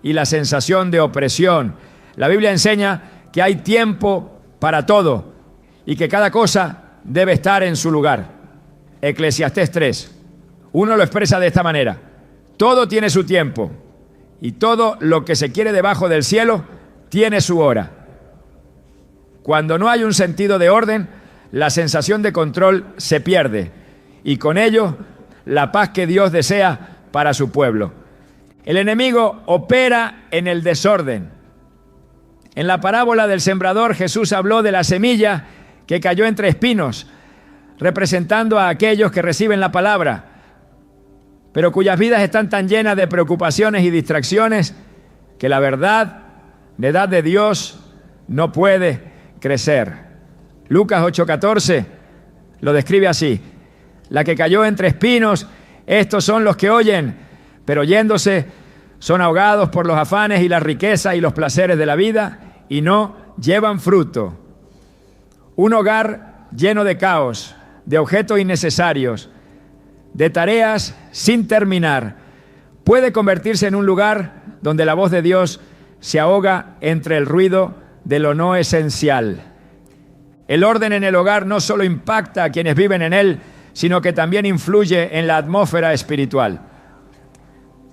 [SPEAKER 1] y la sensación de opresión. La Biblia enseña que hay tiempo para todo y que cada cosa debe estar en su lugar. Eclesiastés 3. Uno lo expresa de esta manera: todo tiene su tiempo y todo lo que se quiere debajo del cielo tiene su hora. Cuando no hay un sentido de orden, la sensación de control se pierde y con ello la paz que Dios desea para su pueblo. El enemigo opera en el desorden. En la parábola del sembrador, Jesús habló de la semilla que cayó entre espinos, representando a aquellos que reciben la palabra, pero cuyas vidas están tan llenas de preocupaciones y distracciones que la verdad de Dios no puede crecer. Lucas 8:14 lo describe así: la que cayó entre espinos, estos son los que oyen, pero yéndose son ahogados por los afanes y las riquezas y los placeres de la vida y no llevan fruto. Un hogar lleno de caos, de objetos innecesarios, de tareas sin terminar, puede convertirse en un lugar donde la voz de Dios se ahoga entre el ruido de lo no esencial. El orden en el hogar no solo impacta a quienes viven en él, sino que también influye en la atmósfera espiritual.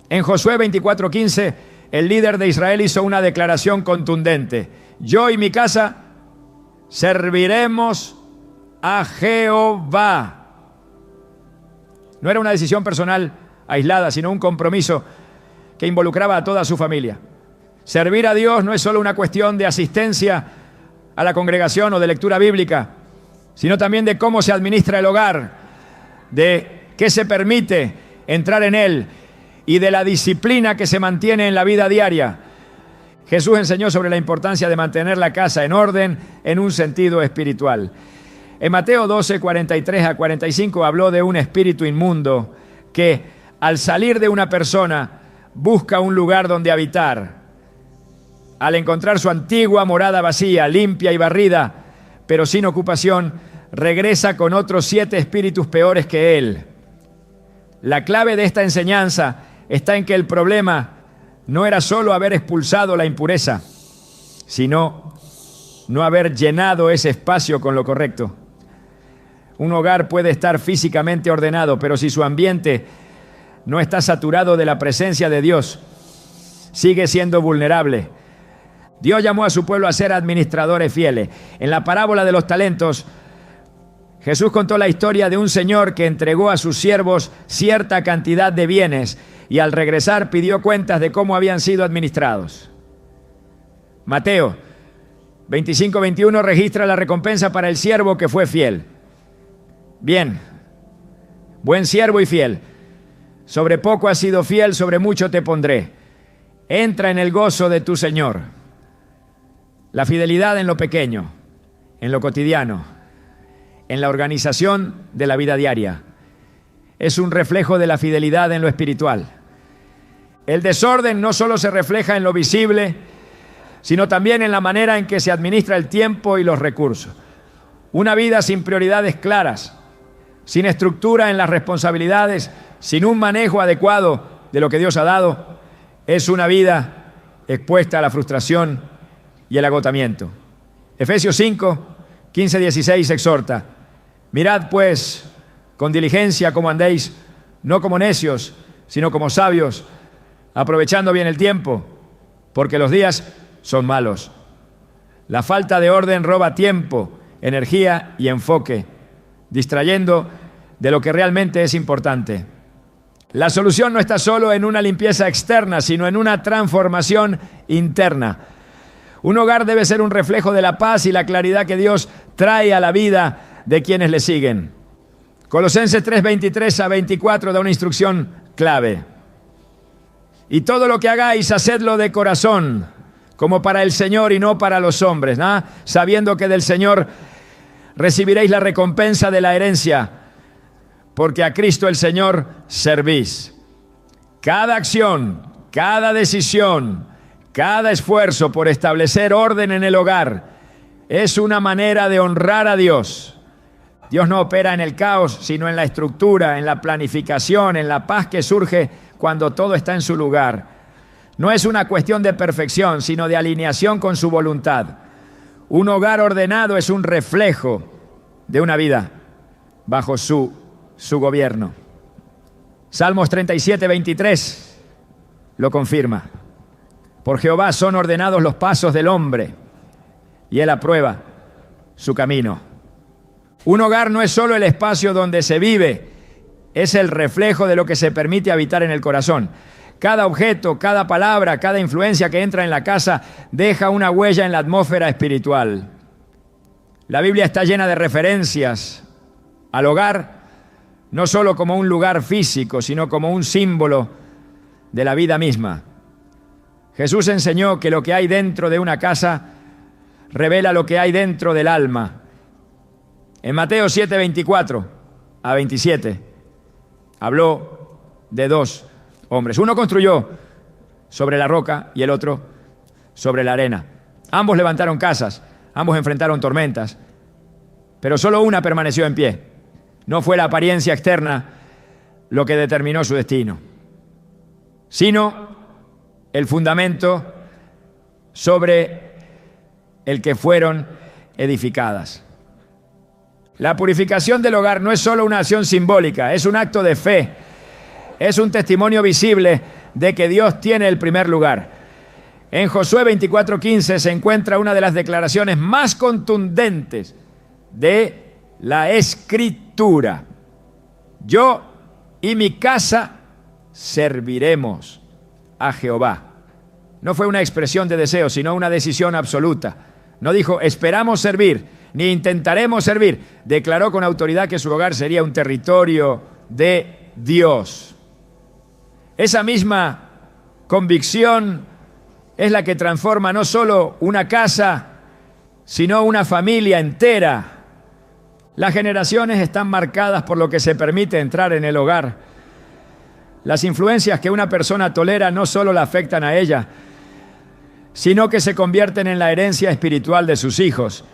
[SPEAKER 1] En Josué 24:15, el líder de Israel hizo una declaración contundente: yo y mi casa serviremos a Jehová. No era una decisión personal aislada, sino un compromiso que involucraba a toda su familia. Servir a Dios no es solo una cuestión de asistencia a la congregación o de lectura bíblica, sino también de cómo se administra el hogar, de qué se permite entrar en él y de la disciplina que se mantiene en la vida diaria. Jesús enseñó sobre la importancia de mantener la casa en orden en un sentido espiritual. En Mateo 12:43-45 habló de un espíritu inmundo que, al salir de una persona, busca un lugar donde habitar. Al encontrar su antigua morada vacía, limpia y barrida, pero sin ocupación, regresa con otros 7 espíritus peores que él. La clave de esta enseñanza está en que el problema no era solo haber expulsado la impureza, sino no haber llenado ese espacio con lo correcto. Un hogar puede estar físicamente ordenado, pero si su ambiente no está saturado de la presencia de Dios, sigue siendo vulnerable. Dios llamó a su pueblo a ser administradores fieles. En la parábola de los talentos, Jesús contó la historia de un señor que entregó a sus siervos cierta cantidad de bienes y al regresar pidió cuentas de cómo habían sido administrados. Mateo 25:21 registra la recompensa para el siervo que fue fiel. Bien, buen siervo y fiel. Sobre poco has sido fiel, sobre mucho te pondré. Entra en el gozo de tu Señor. La fidelidad en lo pequeño, en lo cotidiano, en la organización de la vida diaria, es un reflejo de la fidelidad en lo espiritual. El desorden no solo se refleja en lo visible, sino también en la manera en que se administra el tiempo y los recursos. Una vida sin prioridades claras, sin estructura en las responsabilidades, sin un manejo adecuado de lo que Dios ha dado, es una vida expuesta a la frustración y el agotamiento. Efesios 5:15-16 exhorta: mirad pues con diligencia cómo andéis, no como necios, sino como sabios, aprovechando bien el tiempo, porque los días son malos. La falta de orden roba tiempo, energía y enfoque, distrayendo de lo que realmente es importante. La solución no está solo en una limpieza externa, sino en una transformación interna. Un hogar debe ser un reflejo de la paz y la claridad que Dios trae a la vida de quienes le siguen. Colosenses 3:23 a 24 da una instrucción clave. Y todo lo que hagáis, hacedlo de corazón, como para el Señor y no para los hombres, ¿no? Sabiendo que del Señor recibiréis la recompensa de la herencia, porque a Cristo el Señor servís. Cada acción, cada decisión, cada esfuerzo por establecer orden en el hogar es una manera de honrar a Dios. Dios no opera en el caos, sino en la estructura, en la planificación, en la paz que surge cuando todo está en su lugar. No es una cuestión de perfección, sino de alineación con su voluntad. Un hogar ordenado es un reflejo de una vida bajo su gobierno. Salmos 37:23 lo confirma. Por Jehová son ordenados los pasos del hombre, y él aprueba su camino. Un hogar no es solo el espacio donde se vive, es el reflejo de lo que se permite habitar en el corazón. Cada objeto, cada palabra, cada influencia que entra en la casa deja una huella en la atmósfera espiritual. La Biblia está llena de referencias al hogar, no solo como un lugar físico, sino como un símbolo de la vida misma. Jesús enseñó que lo que hay dentro de una casa revela lo que hay dentro del alma. En Mateo 7:24 a 27 habló de dos hombres. Uno construyó sobre la roca y el otro sobre la arena. Ambos levantaron casas, ambos enfrentaron tormentas, pero solo una permaneció en pie. No fue la apariencia externa lo que determinó su destino, sino el fundamento sobre el que fueron edificadas. La purificación del hogar no es solo una acción simbólica, es un acto de fe. Es un testimonio visible de que Dios tiene el primer lugar. En Josué 24:15 se encuentra una de las declaraciones más contundentes de la Escritura. Yo y mi casa serviremos a Jehová. No fue una expresión de deseo, sino una decisión absoluta. No dijo, esperamos servir, ni intentaremos servir. Declaró con autoridad que su hogar sería un territorio de Dios. Esa misma convicción es la que transforma no solo una casa, sino una familia entera. Las generaciones están marcadas por lo que se permite entrar en el hogar. Las influencias que una persona tolera no solo la afectan a ella, sino que se convierten en la herencia espiritual de sus hijos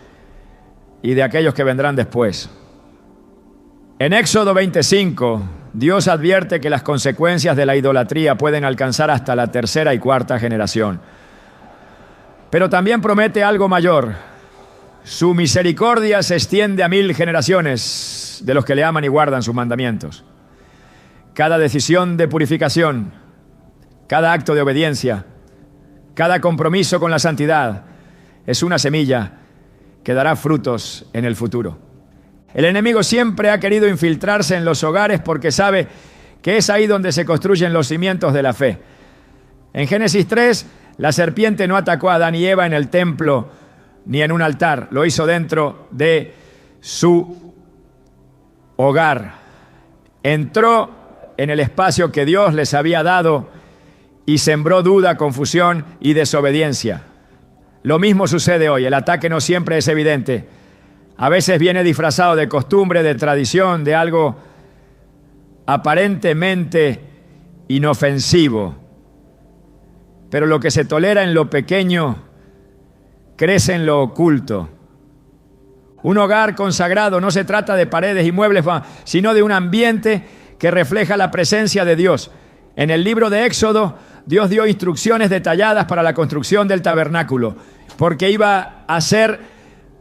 [SPEAKER 1] y de aquellos que vendrán después. En Éxodo 25, Dios advierte que las consecuencias de la idolatría pueden alcanzar hasta la tercera y cuarta generación. Pero también promete algo mayor. Su misericordia se extiende a 1000 generaciones de los que le aman y guardan sus mandamientos. Cada decisión de purificación, cada acto de obediencia, cada compromiso con la santidad es una semilla que dará frutos en el futuro. El enemigo siempre ha querido infiltrarse en los hogares porque sabe que es ahí donde se construyen los cimientos de la fe. En Génesis 3, la serpiente no atacó a Adán y Eva en el templo ni en un altar, lo hizo dentro de su hogar. Entró en el espacio que Dios les había dado y sembró duda, confusión y desobediencia. Lo mismo sucede hoy. El ataque no siempre es evidente. A veces viene disfrazado de costumbre, de tradición, de algo aparentemente inofensivo. Pero lo que se tolera en lo pequeño crece en lo oculto. Un hogar consagrado no se trata de paredes y muebles, sino de un ambiente que refleja la presencia de Dios. En el libro de Éxodo, Dios dio instrucciones detalladas para la construcción del tabernáculo, porque iba a ser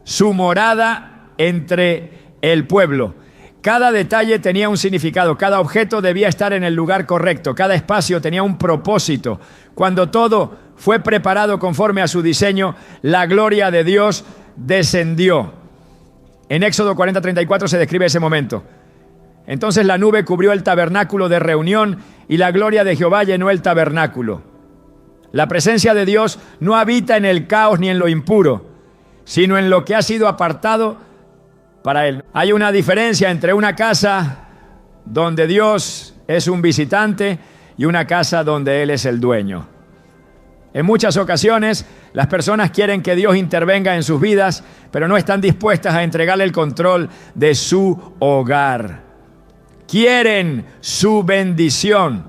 [SPEAKER 1] su morada entre el pueblo. Cada detalle tenía un significado, cada objeto debía estar en el lugar correcto, cada espacio tenía un propósito. Cuando todo fue preparado conforme a su diseño, la gloria de Dios descendió. En Éxodo 40:34 se describe ese momento. Entonces la nube cubrió el tabernáculo de reunión y la gloria de Jehová llenó el tabernáculo. La presencia de Dios no habita en el caos ni en lo impuro, sino en lo que ha sido apartado para Él. Hay una diferencia entre una casa donde Dios es un visitante y una casa donde Él es el dueño. En muchas ocasiones, las personas quieren que Dios intervenga en sus vidas, pero no están dispuestas a entregarle el control de su hogar. Quieren su bendición,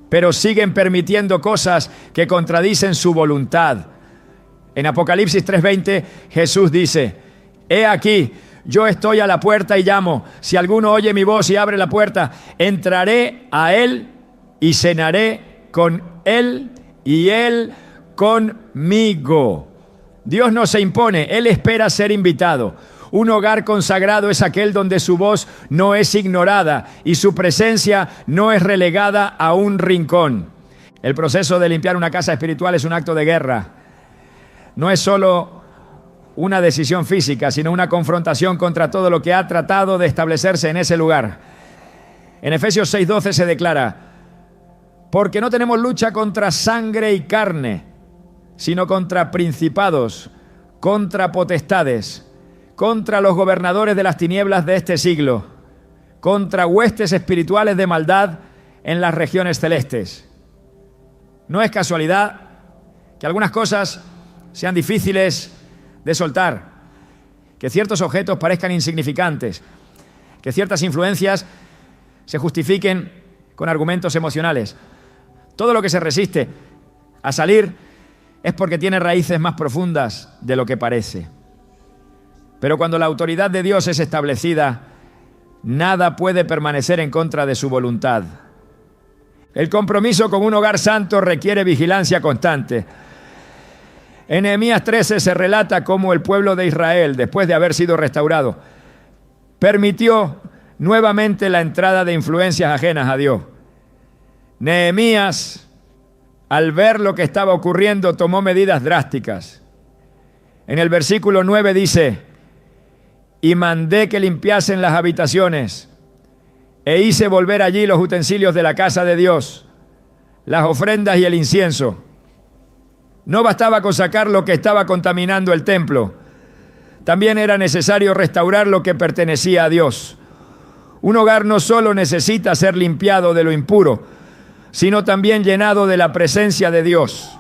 [SPEAKER 1] pero siguen permitiendo cosas que contradicen su voluntad. En Apocalipsis 3:20, Jesús dice: he aquí, yo estoy a la puerta y llamo. Si alguno oye mi voz y abre la puerta, entraré a él y cenaré con él y él conmigo. Dios no se impone, Él espera ser invitado. Un hogar consagrado es aquel donde su voz no es ignorada y su presencia no es relegada a un rincón. El proceso de limpiar una casa espiritual es un acto de guerra. No es solo una decisión física, sino una confrontación contra todo lo que ha tratado de establecerse en ese lugar. En Efesios 6:12 se declara: porque no tenemos lucha contra sangre y carne, sino contra principados, contra potestades, contra los gobernadores de las tinieblas de este siglo, contra huestes espirituales de maldad en las regiones celestes. No es casualidad que algunas cosas sean difíciles de soltar, que ciertos objetos parezcan insignificantes, que ciertas influencias se justifiquen con argumentos emocionales. Todo lo que se resiste a salir es porque tiene raíces más profundas de lo que parece. Pero cuando la autoridad de Dios es establecida, nada puede permanecer en contra de su voluntad. El compromiso con un hogar santo requiere vigilancia constante. En Nehemías 13 se relata cómo el pueblo de Israel, después de haber sido restaurado, permitió nuevamente la entrada de influencias ajenas a Dios. Nehemías, al ver lo que estaba ocurriendo, tomó medidas drásticas. En el versículo 9 dice: y mandé que limpiasen las habitaciones, e hice volver allí los utensilios de la casa de Dios, las ofrendas y el incienso. No bastaba con sacar lo que estaba contaminando el templo, también era necesario restaurar lo que pertenecía a Dios. Un hogar no solo necesita ser limpiado de lo impuro, sino también llenado de la presencia de Dios.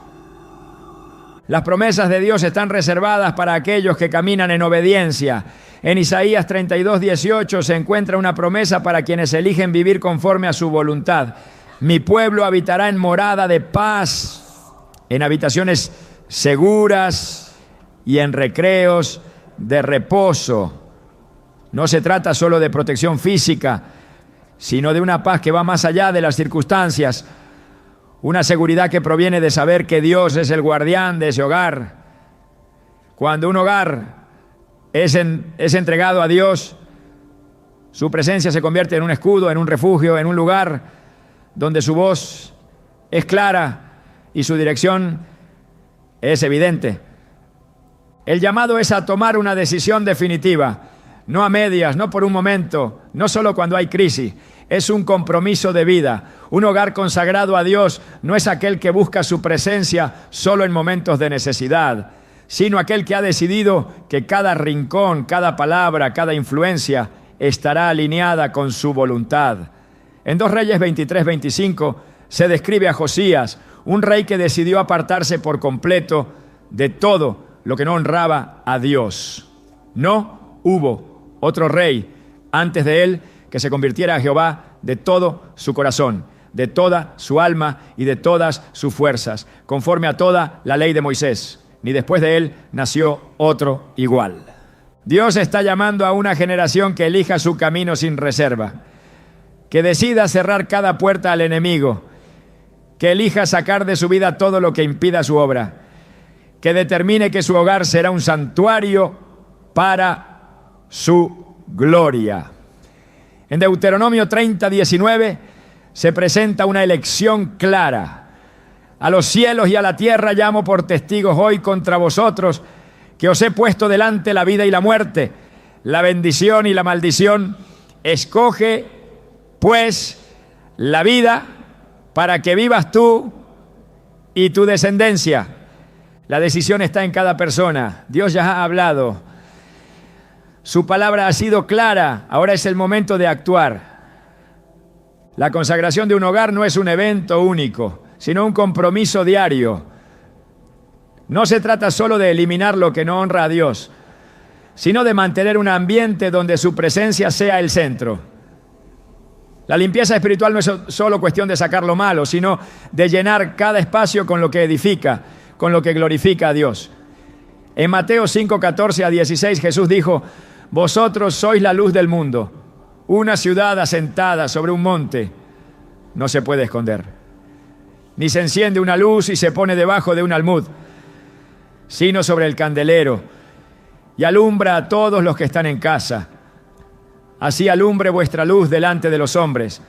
[SPEAKER 1] Las promesas de Dios están reservadas para aquellos que caminan en obediencia. En Isaías 32:18 se encuentra una promesa para quienes eligen vivir conforme a su voluntad. Mi pueblo habitará en morada de paz, en habitaciones seguras y en recreos de reposo. No se trata solo de protección física, sino de una paz que va más allá de las circunstancias, una seguridad que proviene de saber que Dios es el guardián de ese hogar. Cuando un hogar es entregado a Dios, su presencia se convierte en un escudo, en un refugio, en un lugar donde su voz es clara y su dirección es evidente. El llamado es a tomar una decisión definitiva, no a medias, no por un momento, no solo cuando hay crisis. Es un compromiso de vida. Un hogar consagrado a Dios no es aquel que busca su presencia solo en momentos de necesidad, sino aquel que ha decidido que cada rincón, cada palabra, cada influencia estará alineada con su voluntad. En 2 Reyes 23:25 se describe a Josías, un rey que decidió apartarse por completo de todo lo que no honraba a Dios. No hubo otro rey antes de él que se convirtiera a Jehová de todo su corazón, de toda su alma y de todas sus fuerzas, conforme a toda la ley de Moisés. Ni después de él nació otro igual. Dios está llamando a una generación que elija su camino sin reserva, que decida cerrar cada puerta al enemigo, que elija sacar de su vida todo lo que impida su obra, que determine que su hogar será un santuario para su gloria. En Deuteronomio 30:19 se presenta una elección clara. A los cielos y a la tierra llamo por testigos hoy contra vosotros, que os he puesto delante la vida y la muerte, la bendición y la maldición. Escoge, pues, la vida para que vivas tú y tu descendencia. La decisión está en cada persona. Dios ya ha hablado. Su palabra ha sido clara. Ahora es el momento de actuar. La consagración de un hogar no es un evento único, sino un compromiso diario. No se trata solo de eliminar lo que no honra a Dios, sino de mantener un ambiente donde su presencia sea el centro. La limpieza espiritual no es solo cuestión de sacar lo malo, sino de llenar cada espacio con lo que edifica, con lo que glorifica a Dios. En Mateo 5:14-16 Jesús dijo: vosotros sois la luz del mundo. Una ciudad asentada sobre un monte no se puede esconder. Ni se enciende una luz y se pone debajo de un almud, sino sobre el candelero, y alumbra a todos los que están en casa. Así alumbre vuestra luz delante de los hombres,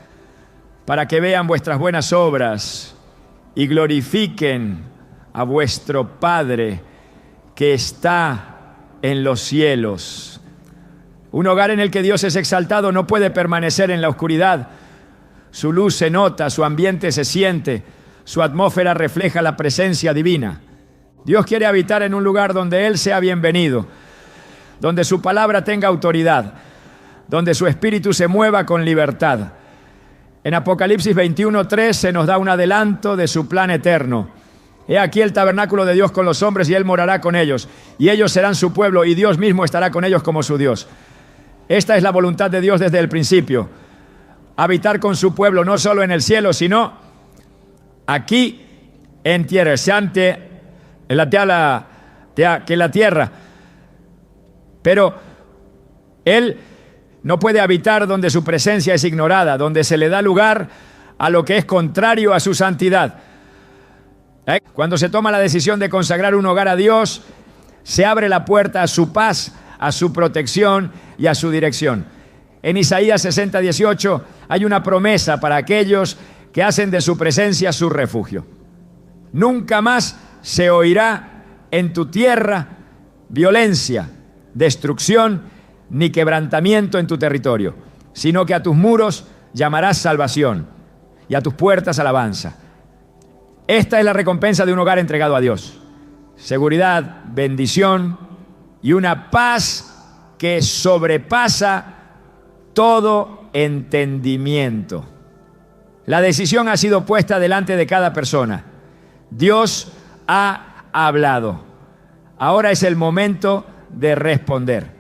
[SPEAKER 1] para que vean vuestras buenas obras y glorifiquen a vuestro Padre que está en los cielos. Un hogar en el que Dios es exaltado no puede permanecer en la oscuridad. Su luz se nota, su ambiente se siente, su atmósfera refleja la presencia divina. Dios quiere habitar en un lugar donde Él sea bienvenido, donde su palabra tenga autoridad, donde su espíritu se mueva con libertad. En Apocalipsis 21:3 se nos da un adelanto de su plan eterno. He aquí el tabernáculo de Dios con los hombres, y Él morará con ellos, y ellos serán su pueblo, y Dios mismo estará con ellos como su Dios. Esta es la voluntad de Dios desde el principio: habitar con su pueblo no solo en el cielo, sino aquí en tierra, en la tierra. Pero Él no puede habitar donde su presencia es ignorada, donde se le da lugar a lo que es contrario a su santidad. Cuando se toma la decisión de consagrar un hogar a Dios, se abre la puerta a su paz, a su protección y a su dirección. En Isaías 60:18 hay una promesa para aquellos que hacen de su presencia su refugio. Nunca más se oirá en tu tierra violencia, destrucción ni quebrantamiento en tu territorio, sino que a tus muros llamarás salvación y a tus puertas alabanza. Esta es la recompensa de un hogar entregado a Dios: seguridad, bendición y una paz que sobrepasa todo entendimiento. La decisión ha sido puesta delante de cada persona. Dios ha hablado. Ahora es el momento de responder.